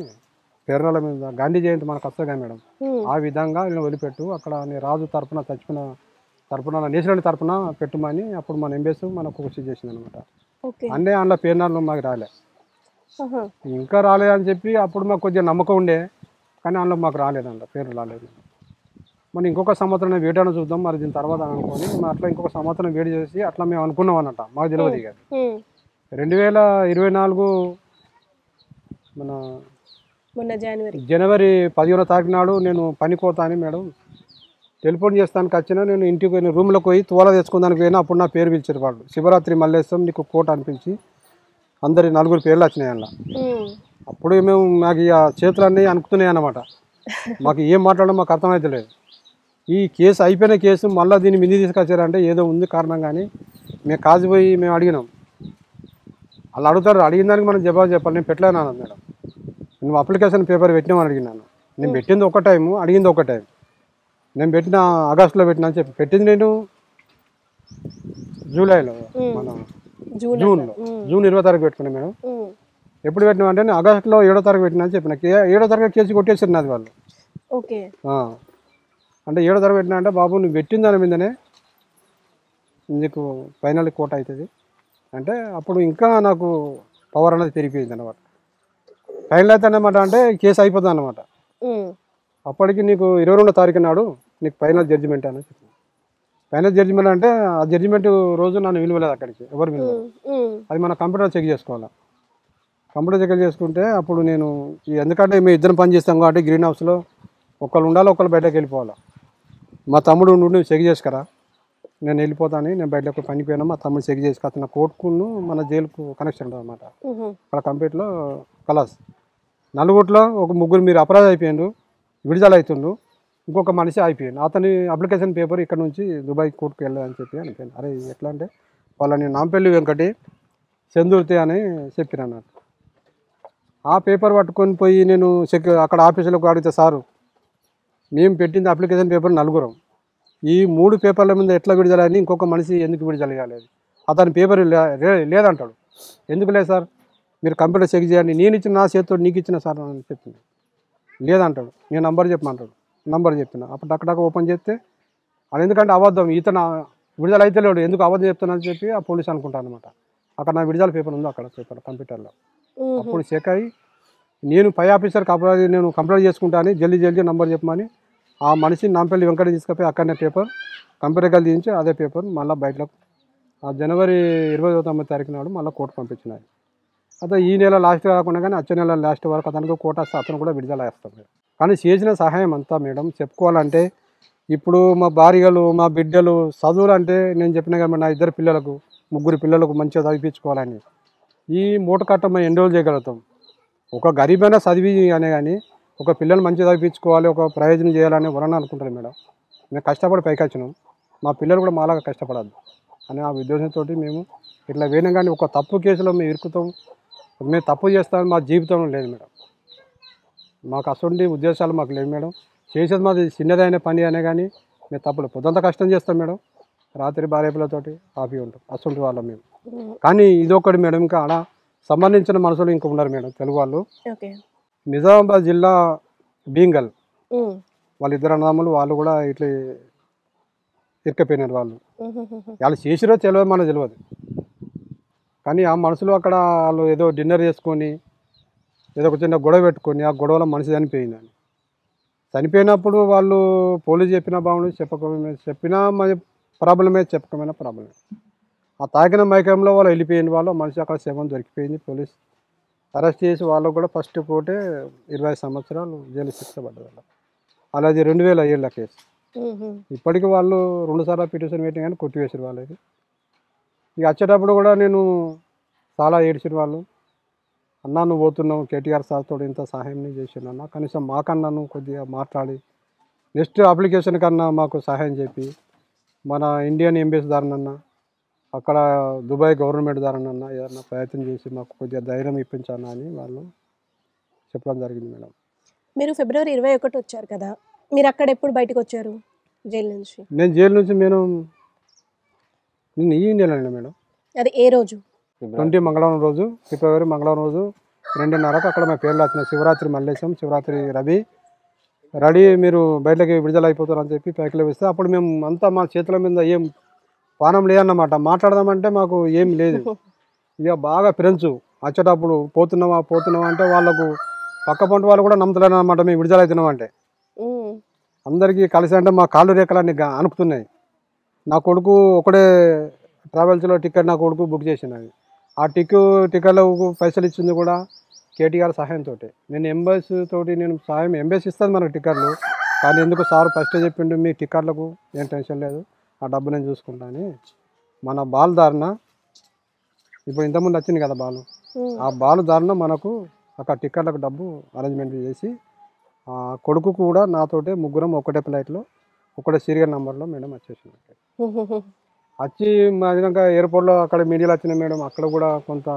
పేర్నల మీద గాంధీ జయంతి మనకు వస్తుంది కదా మేడం, ఆ విధంగా నేను వదిలిపెట్టు, అక్కడ నేను రాజు తరపున చచ్చిపోయిన తరపున నేషనల్ తరపున పెట్టుమని అప్పుడు మన ఎంబీఎస్ మనకు కృషి చేసింది అనమాట. అంటే అందులో పేర్నాలు మాకు రాలే, ఇంకా రాలేదని చెప్పి అప్పుడు మాకు కొద్దిగా నమ్మకం ఉండే, కానీ అందులో మాకు రాలేదంట, పేరు రాలేదు. మరి ఇంకొక సంవత్సరం వేటాను చూద్దాం మరి దీని తర్వాత అనుకొని అట్లా ఇంకొక సంవత్సరం వేడి చేసి అట్లా మేము అనుకున్నాం అన్నట్ట, మాకు తెలియదు. ఇక 2024 మన జనవరి 15వ తారీఖు నాడు నేను పనికోతా అని మేడం టెలిఫోన్ చేస్తానికి వచ్చినా, నేను ఇంటికి పోయిన రూమ్లోకి పోయి తోల తెచ్చుకుందానికి పోయినా అప్పుడు నా పేరు పిలిచారు వాళ్ళు, శివరాత్రి మల్లేస్తాం నీకు కోట అనిపించి అందరి 4 పేర్లు వచ్చినాయి అందులో. అప్పుడు మేము మాకు ఇక చేతులన్నీ అనుకుతున్నాయి అన్నమాట, మాకు ఏం మాట్లాడడం మాకు అర్థమవుతలేదు. ఈ కేసు అయిపోయిన కేసు మళ్ళీ దీన్ని మింది తీసుకొచ్చారంటే ఏదో ఉంది కారణం, కానీ మేము కాజిపోయి మేము అడిగినాం. వాళ్ళు అడుగుతారు, అడిగిన దానికి మనం జవాబు చెప్పాలి. నేను పెట్టలేను మేడం, నువ్వు అప్లికేషన్ పేపర్ పెట్టినామని అడిగినాను. నేను పెట్టింది ఒక టైము, అడిగింది ఒక టైం. నేను పెట్టిన ఆగస్టులో పెట్టినా అని చెప్పి పెట్టింది నేను జూలైలో మన జూన్ 20వ తారీఖు పెట్టుకున్నాను మేడం. ఎప్పుడు పెట్టినా అంటే నేను ఆగస్టులో 7వ తారీఖు పెట్టినా అని చెప్పిన. 7వ తారీఖు కేసు కొట్టేసారు నాది వాళ్ళు. అంటే 7వ తారీఖు పెట్టినా అంటే బాబు నువ్వు పెట్టిన దాని మీదనే నీకు ఫైనల్ కోట అవుతుంది అంటే అప్పుడు ఇంకా నాకు పవర్ అనేది పెరిగిపోయింది అనమాట. ఫైనల్ అయితే అన్నమాట అంటే కేసు అయిపోతుంది అనమాట. అప్పటికి నీకు 22వ తారీఖు నాడు నీకు ఫైనల్ జడ్జిమెంట్ అని చెప్పింది. ఫైనల్ జడ్జిమెంట్ అంటే ఆ జడ్జిమెంట్ రోజు నన్ను విలువలేదు అక్కడికి, ఎవరు విలువలేదు. అది మన కంప్యూటర్ చెక్ చేసుకోవాలి. కంప్యూటర్ చెక్ చేసుకుంటే అప్పుడు నేను ఎందుకంటే మేము ఇద్దరం పని చేస్తాం కాబట్టి గ్రీన్ హౌస్లో ఒకళ్ళు ఉండాలి, ఒకళ్ళు బయటకు వెళ్ళిపోవాలి. మా తమ్ముడు నుండి చెక్ చేసుకురా, నేను వెళ్ళిపోతాను, నేను బయటకు పనికి పోయినా మా తమ్ముడు చెక్ చేసుకు అతను కోర్టుకును మన జైలుకు కనెక్షన్ ఉంటుంది అనమాట. అక్కడ కంప్యూటర్లో కలాస్ నలుగురిలో ఒక 3 మీరు అపరాధం అయిపోయిండు, విడుదల అవుతుండు, ఇంకొక మనిషి అయిపోయింది. అతని అప్లికేషన్ పేపర్ ఇక్కడ నుంచి దుబాయ్ కోర్టుకు వెళ్ళాలని చెప్పి అనిపోయింది. అరే ఎట్లా అంటే వాళ్ళని నాంపల్లి వెంకటి చందుర్తి అని చెప్పిన అన్నట్టు. ఆ పేపర్ పట్టుకొని పోయి నేను అక్కడ ఆఫీసులకు అడిగితే సారు మేము పెట్టింది అప్లికేషన్ పేపర్ 4, ఈ 3 పేపర్ల మీద ఎట్లా విడుదలని ఇంకొక మనిషి ఎందుకు విడుదల కాలేదు, అతని పేపర్ లేదంటాడు. ఎందుకు లేదు సార్, మీరు కంప్యూటర్ చెక్ చేయండి, నేను ఇచ్చిన నా చేతితో నీకు ఇచ్చిన సార్ అని చెప్పింది. లేదంటాడు. నేను నంబర్ చెప్పమంటాడు. నంబర్ చెప్పిన అప్పుడు టక్ ఓపెన్ చేస్తే అది ఎందుకంటే అబద్ధం, ఇతను విడుదల అయితే లేడు, ఎందుకు అబద్ధం చెప్తానని చెప్పి ఆ పోలీస్ అనుకుంటాను అనమాట. అక్కడ నా విడుదల పేపర్ ఉందో అక్కడ పేపర్ కంప్యూటర్లో. అప్పుడు చెక్ అయ్యి నేను పై ఆఫీసర్కి నేను కంప్లైంట్ చేసుకుంటాను, జల్దీ నంబర్ చెప్పమని ఆ మనిషిని నాంపల్లి వెంకట తీసుకుపోయి అక్కడనే పేపర్ కంప్యూటర్ తీయించి అదే పేపర్ మళ్ళీ బయటలో ఆ జనవరి 29వ తారీఖు నాడు మళ్ళీ కోర్టు పంపించినాయి. అదే ఈ నెల లాస్ట్ కాకుండా కానీ వచ్చే నెల లాస్ట్ వరకు అతనికి కోర్టు వస్తే అతను కూడా విడుదల వేస్తాం. కానీ చేసిన సహాయం అంతా మేడం చెప్పుకోవాలంటే ఇప్పుడు మా భార్యలు మా బిడ్డలు చదువులు అంటే నేను చెప్పిన కదా నా 2 పిల్లలకు 3 పిల్లలకు మంచిగా చదివించుకోవాలని ఈ మూట కట్ట మేము ఎన్ని రోజులు చేయగలుగుతాం. ఒక గరీబైన చదివి అనే కానీ ఒక పిల్లలు మంచిగా చదివించుకోవాలి, ఒక ప్రయోజనం చేయాలని ఎవరన్నా అనుకుంటారు మేడం. మేము కష్టపడి పైకి వచ్చినాం, మా పిల్లలు కూడా మాలాగా కష్టపడద్దు అని ఆ ఉద్దేశంతో మేము ఇట్లా వేయడం. కానీ ఒక తప్పు కేసులో మేము ఇరుకుతాం, మేము తప్పు చేస్తామని మా జీవితంలో లేదు మేడం. మాకు అసలు ఉద్దేశాలు మాకు లేవు మేడం. చేసేది మాది చిన్నదైన పని అనే కానీ మేము తప్పులు పొద్దుంతా కష్టం చేస్తాం మేడం, రాత్రి భార్య పిల్లలతోటి ఆపి ఉంటాం అసలు వాళ్ళం మేము. కానీ ఇదొకటి మేడం, ఇంకా ఆడ సంబంధించిన మనుషులు ఇంకా ఉన్నారు మేడం తెలుగు వాళ్ళు. నిజామాబాద్ జిల్లా బీంగల్ వాళ్ళిద్దరు అన్నదమ్ములు, వాళ్ళు కూడా ఇట్లా ఇరుకపోయినారు. వాళ్ళు చేసిరో తెలియదు మనకు తెలియదు, కానీ ఆ మనుషులు అక్కడ వాళ్ళు ఏదో డిన్నర్ చేసుకొని ఏదో ఒక చిన్న గొడవ పెట్టుకొని ఆ గొడవలో మనిషి చనిపోయిందని. చనిపోయినప్పుడు వాళ్ళు పోలీసు చెప్పిన బాగుండు, చెప్పినా ప్రాబ్లమే, చెప్పకపోయినా ప్రాబ్లమే. ఆ తాకిన మైకంలో వాళ్ళు వెళ్ళిపోయింది, వాళ్ళు మనిషి అక్కడ శవం దొరికిపోయింది. పోలీస్ అరెస్ట్ చేసి వాళ్ళకు కూడా ఫస్ట్ కోటే 20 సంవత్సరాలు జైలు శిక్ష పడ్డది. అలాది 2007 కేసు. ఇప్పటికీ వాళ్ళు 2 సార్లు పిటిషన్ పెట్టిన కానీ కొట్టివేసారు వాళ్ళకి. ఇక వచ్చేటప్పుడు కూడా నేను చాలా ఏడ్చిన వాళ్ళు, అన్నా నువ్వు పోతున్నావు కేటీఆర్ సార్తో ఇంత సహాయం చేసాను అన్న, కనీసం మాకన్నా నువ్వు కొద్దిగా మాట్లాడి నెక్స్ట్ అప్లికేషన్ కన్నా మాకు సహాయం చెప్పి మన ఇండియన్ ఎంబసీ దారినన్నా అక్కడ దుబాయ్ గవర్నమెంట్ దారినన్నా ఏదన్నా ప్రయత్నం చేసి మాకు కొద్దిగా ధైర్యం ఇప్పించాను అని వాళ్ళు చెప్పడం జరిగింది మేడం. మీరు ఫిబ్రవరి 21 వచ్చారు కదా, మీరు అక్కడ ఎప్పుడు బయటకు వచ్చారు జైలు నుంచి? నేను జైలు నుంచి నేను ఈ నెలండి మేడం. అది ఏ రోజు? 20 మంగళవారం రోజు, ఫిబ్రవరి మంగళవారం రోజు 2:30కు అక్కడ మా పేర్లు వచ్చిన శివరాత్రి మల్లేశం, శివరాత్రి రవి రెడీ, మీరు బయటకి విడుదల అయిపోతారు అని చెప్పి ప్యాకెట్లో వేస్తే అప్పుడు మేము అంతా మా చేతుల మీద ఏం పానం లేదన్నమాట, మాట్లాడదామంటే మాకు ఏం లేదు. ఇక బాగా ఫ్రెండ్స్ వచ్చేటప్పుడు పోతున్నావా అంటే వాళ్ళకు పక్క పంట వాళ్ళు కూడా నమ్ముతలేరు అనమాట, మేము విడుదల అవుతున్నాం అంటే. అందరికీ కలిసి అంటే మా కాళ్ళు రేఖలన్నీ అనుకుతున్నాయి. నా కొడుకు ఒకడే ట్రావెల్స్లో టికెట్ నా కొడుకు బుక్ చేసినది. ఆ టికెట్లకు పైసలు ఇచ్చింది కూడా కేటీఆర్ సహాయంతో. నేను ఎంబసీ తోటి నేను సహాయం ఎంబసీ ఇస్తుంది మనకు టికెట్లు, కానీ ఎందుకు సార్ ఫస్ట్ చెప్పిండు మీ టికెట్లకు ఏం టెన్షన్ లేదు, ఆ డబ్బు నేను చూసుకుంటాను. మన బాల్ దారిన ఇప్పుడు ఇంతకుముందు వచ్చింది కదా బాలు, ఆ బాలు దారిన మనకు అక్కడ టికెట్లకు డబ్బు అరేంజ్మెంట్ చేసి ఆ కొడుకు కూడా నాతోటే ముగ్గురం ఒకటే ఫ్లైట్లో ఒకటే సీరియల్ నెంబర్లో మేడం వచ్చేసింది. వచ్చి మాదినాక ఎయిర్పోర్ట్లో అక్కడ మీడియాలో వచ్చిన మేడం, అక్కడ కూడా కొంత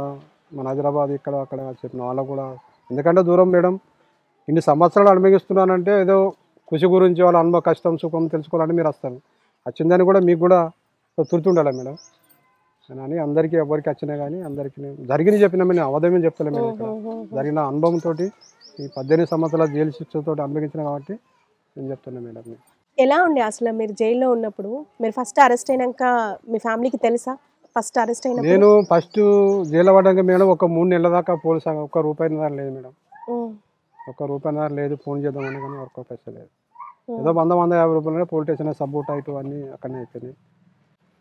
మన హైదరాబాద్ ఇక్కడ అక్కడ చెప్పిన వాళ్ళకు కూడా, ఎందుకంటే దూరం మేడం, ఇన్ని సంవత్సరాలు అనుభవిస్తున్నానంటే ఏదో కృషి గురించి వాళ్ళ అనుభవ కష్టం సుఖం తెలుసుకోవాలంటే మీరు వస్తారు, వచ్చిందని కూడా మీకు కూడా గుర్తుండాలి మేడం అని అందరికీ ఎవరికి వచ్చినా కానీ అందరికీ నేను జరిగింది చెప్పినా నేను అవధమే చెప్తాను మేడం. ఇక్కడ జరిగిన అనుభవంతో ఈ 18 సంవత్సరాల జైలు శిక్షతో అనుభవించిన కాబట్టి నేను చెప్తున్నాను మేడం. ఎలా ఉండే అసలు మీరు జైల్లో ఉన్నప్పుడు? మీరు ఫస్ట్ అరెస్ట్ అయినాక మీ ఫ్యామిలీకి తెలుసా? ఫస్ట్ అరెస్ట్ అయినా నేను ఫస్ట్ జైలు పడ్డాక మేడం ఒక 3 నెలల దాకా పోలీసు ₹1 లేదు మేడం, ₹1 లేదు. ఫోన్ చేద్దామని కానీ ఒక్క పైసా లేదు. ఏదో 150 రూపాయలు పోలీస్ స్టేషన్ సబ్బు టైటు అన్నీ అక్కడనే అయిపోయినాయి.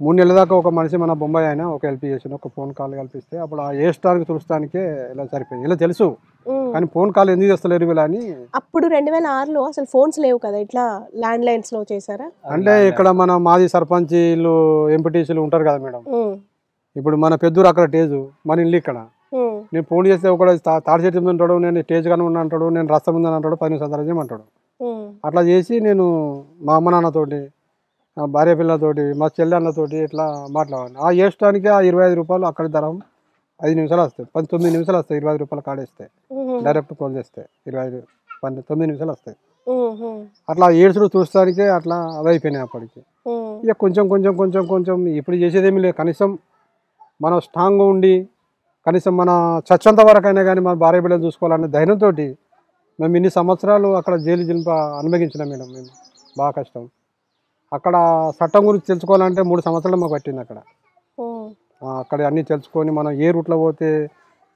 3 నెలల దాకా ఒక మనిషి మన బొంబాయి అయినా ఒక హెల్ప్ చేసిన, ఒక ఫోన్ కాల్ కల్పిస్తే అప్పుడు ఆ ఏస్టానికి తులుస్తానికే ఇలా సరిపోయింది. ఇలా తెలుసు కానీ ఫోన్ కాల్ ఎందుకు చేస్తలేరు వీళ్ళ అని. అప్పుడు 2006లో అసలు ఫోన్స్ లేవు కదా, ఇట్లా ల్యాండ్ లైన్స్ లో చేశారా? అంటే ఇక్కడ మన మాజీ సర్పంచ్లు ఎంపీటీసీలు ఉంటారు కదా మేడం, ఇప్పుడు మన పెద్దూరు అక్కడ టేజు, మన ఇల్లు ఇక్కడ. నేను ఫోన్ చేస్తే ఒక తాడి చెట్టు మీద ఉంటాడు, నేను స్టేజ్ కానీ ఉన్నా అంటాడు, నేను రస్తా మీద అంటాడు, 10 నిమిషాలు చేయమంటాడు. అట్లా చేసి నేను మా అమ్మ నాన్నతోటి భార్య పిల్లలతోటి మా చెల్లెళ్ళతోటి ఇట్లా మాట్లాడాను. ఆ ఏష్టానికి ఆ ₹25 అక్కడ ధరం 5 నిమిషాలు వస్తాయి, 9 నిమిషాలు వస్తాయి. 25 రూపాయల కాడేస్తే డైరెక్ట్ కాల్ చేస్తే 9 నిమిషాలు వస్తాయి. అట్లా ఏడ్చుడు చూస్తానికే అట్లా అదైపోయినాయి అప్పటికి. ఇక కొంచెం కొంచెం కొంచెం కొంచెం ఇప్పుడు చేసేదేమీ లేదు. కనీసం మనం స్ట్రాంగ్గా ఉండి కనీసం మన చచ్చంత వరకైనా కానీ మన భార్య బిడ్డలు చూసుకోవాలనే ధైర్యంతో మేము ఇన్ని సంవత్సరాలు అక్కడ జైలు జింప అనుభవించినాం మేడం. మేము బాగా కష్టం. అక్కడ చట్టం గురించి తెలుసుకోవాలంటే 3 సంవత్సరాలు మాకు పట్టింది అక్కడ. అక్కడ అన్నీ తెలుసుకొని మనం ఏ రూట్లో పోతే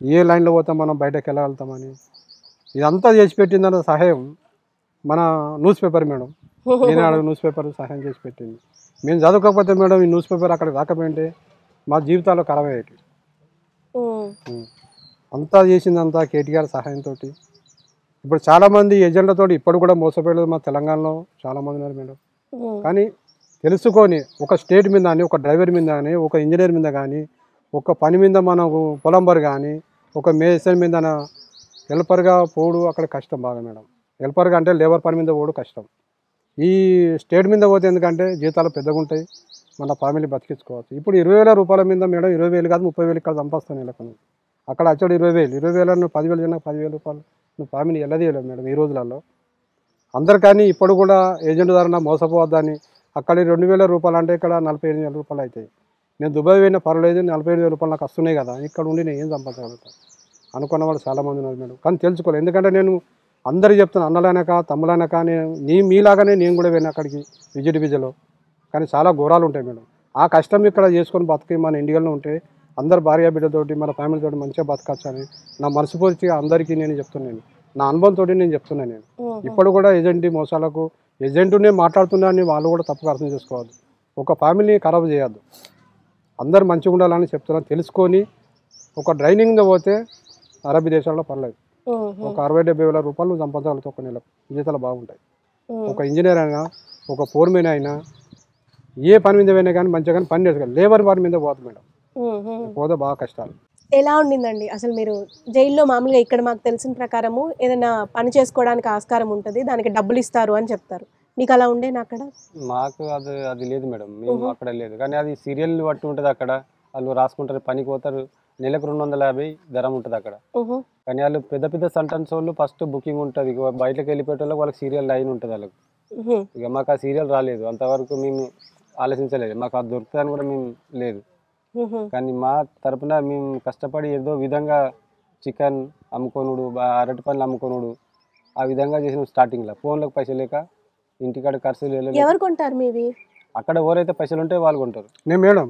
ఏ లైన్లో పోతే మనం బయటకు వెళ్ళగలుగుతామని ఇదంతా చేసి పెట్టిందన్న సహాయం మన న్యూస్ పేపర్ మేడం. ఈనాడు న్యూస్ పేపర్ సహాయం చేసి పెట్టింది. మేము చదువుకోకపోతే మేడం ఈ న్యూస్ పేపర్ అక్కడ రాకపోయింటే మా జీవితాల్లో ఖరాబ్ అయ్యేటి. అంతా చేసిందంతా కేటీఆర్ సహాయంతో. ఇప్పుడు చాలామంది ఏజెంట్లతో ఇప్పుడు కూడా మోసపోయేది మా తెలంగాణలో చాలామంది ఉన్నారు మేడం. కానీ తెలుసుకొని ఒక స్టేట్ మీద కానీ, ఒక డ్రైవర్ మీద కానీ, ఒక ఇంజనీర్ మీద కానీ, ఒక పని మీద మనకు పొలంబర్ కానీ, ఒక మేసన్ మీద హెల్పర్గా పోడు అక్కడ కష్టం బాగా మేడం. హెల్పర్గా అంటే లేబర్ పని మీద పోడు కష్టం. ఈ స్టేట్ మీద పోతే ఎందుకంటే జీతాలు పెద్దగా ఉంటాయి, మన ఫ్యామిలీ బతికించుకోవచ్చు. ఇప్పుడు 20,000 రూపాయల మీద మేడం 20,000 కాదు 30,000 ఇక్కడ సంపాదిస్తాను నెలకు. అక్కడ వచ్చాడు 20,000 నువ్వు 10,000 జన 10,000 రూపాయలు నువ్వు ఫ్యామిలీ వెళ్ళదేయలేవు మేడం ఈ రోజులలో. అందరికీ ఇప్పుడు కూడా ఏజెంట్ ద్వారా మోసపోవద్దని అక్కడ 2,000 రూపాయలు అంటే ఇక్కడ 45,000 రూపాయలు అవుతాయి. నేను దుబాయ్ పోయినా పర్వాలేదు, 45,000 రూపాయలు నాకు వస్తున్నాయి కదా, ఇక్కడ ఉండి నేను ఏం సంపాదించగలుగుతాను అనుకున్న వాళ్ళు చాలామంది ఉన్నారు మేడం. కానీ తెలుసుకోలేదు. ఎందుకంటే నేను అందరికీ చెప్తాను, అన్నలైనాక తమ్ములైనాక నేను మీలాగానే నేను కూడా వెళ్ళిన అక్కడికి విజయలో. కానీ చాలా ఘోరాలు ఉంటాయి మేడం. ఆ కష్టం ఇక్కడ చేసుకొని బతికి మన ఇండియాలో ఉంటే అందరు భార్య బిడ్డతోటి మన ఫ్యామిలీతోటి మంచిగా బతకచ్చు అని నా మనస్ఫూర్తిగా అందరికీ నేను చెప్తున్నాను. నా అనుభవంతో నేను చెప్తున్నాను. నేను ఇప్పుడు కూడా ఏజెంట్ మోసాలకు ఏజెంటునే మాట్లాడుతున్నానని వాళ్ళు కూడా తప్పుగా అర్థం చేసుకోవద్దు. ఒక ఫ్యామిలీని ఖరాబ్ చేయొద్దు. అందరు మంచిగా ఉండాలని చెప్తున్నాను. తెలుసుకొని ఒక డ్రైనింగ్గా పోతే అరబీ దేశాల్లో పర్లేదు. ఒక 60,000-70,000 రూపాయలు నువ్వు సంపాదించగలుగుతావు ఒక నెలకు. జీతాలు బాగుంటాయి. ఒక ఇంజనీర్ అయినా, ఒక ఫోర్మెన్ అయినా, ఏ పని మీద పోయినా కానీ మంచిగా కానీ పని నేర్చుకోవాలి. లేబర్ పని మీద పోతుంది మేడం. పోతే బాగా కష్టాలు. ఎలా ఉండిందండి అసలు మీరు జైల్లో? మామూలుగా ఇక్కడ మాకు తెలిసిన ప్రకారము ఏదైనా పని చేసుకోవడానికి ఆస్కారం ఉంటుంది, దానికి డబ్బులు ఇస్తారు అని చెప్తారు. మీకు అలా ఉండేనా అక్కడ? మాకు అది లేదు మేడం. మేము అక్కడ లేదు. కానీ అది సీరియల్ బట్టి ఉంటుంది. అక్కడ వాళ్ళు రాసుకుంటారు, పనికి పోతారు. నెలకు 250 ధరం ఉంటుంది అక్కడ. కానీ వాళ్ళు పెద్ద పెద్ద సెంటెన్స్ వాళ్ళు ఫస్ట్ బుకింగ్ ఉంటుంది. బయటకు వెళ్ళిపోయేటోళ్ళకి వాళ్ళకి సీరియల్ లైన్ ఉంటుంది వాళ్ళకి. ఇక మాకు ఆ సీరియల్ రాలేదు. అంతవరకు మేము ఆలోచించలేదు. మాకు అది దొరుకుతుందని కూడా మేము లేదు. కానీ మా తరపున మేము కష్టపడి ఏదో విధంగా చికెన్ అమ్ముకొనుడు, అరటి పండ్లు అమ్ముకొనుడు ఆ విధంగా చేసిన స్టార్టింగ్లో. ఫోన్లకు పైసలు లేక ఇంటికాడ ఖర్చులు ఎవరు కొంటారు మీవి? అక్కడ ఎవరైతే పైసలు ఉంటే వాళ్ళు కొంటారు. నేను మేడం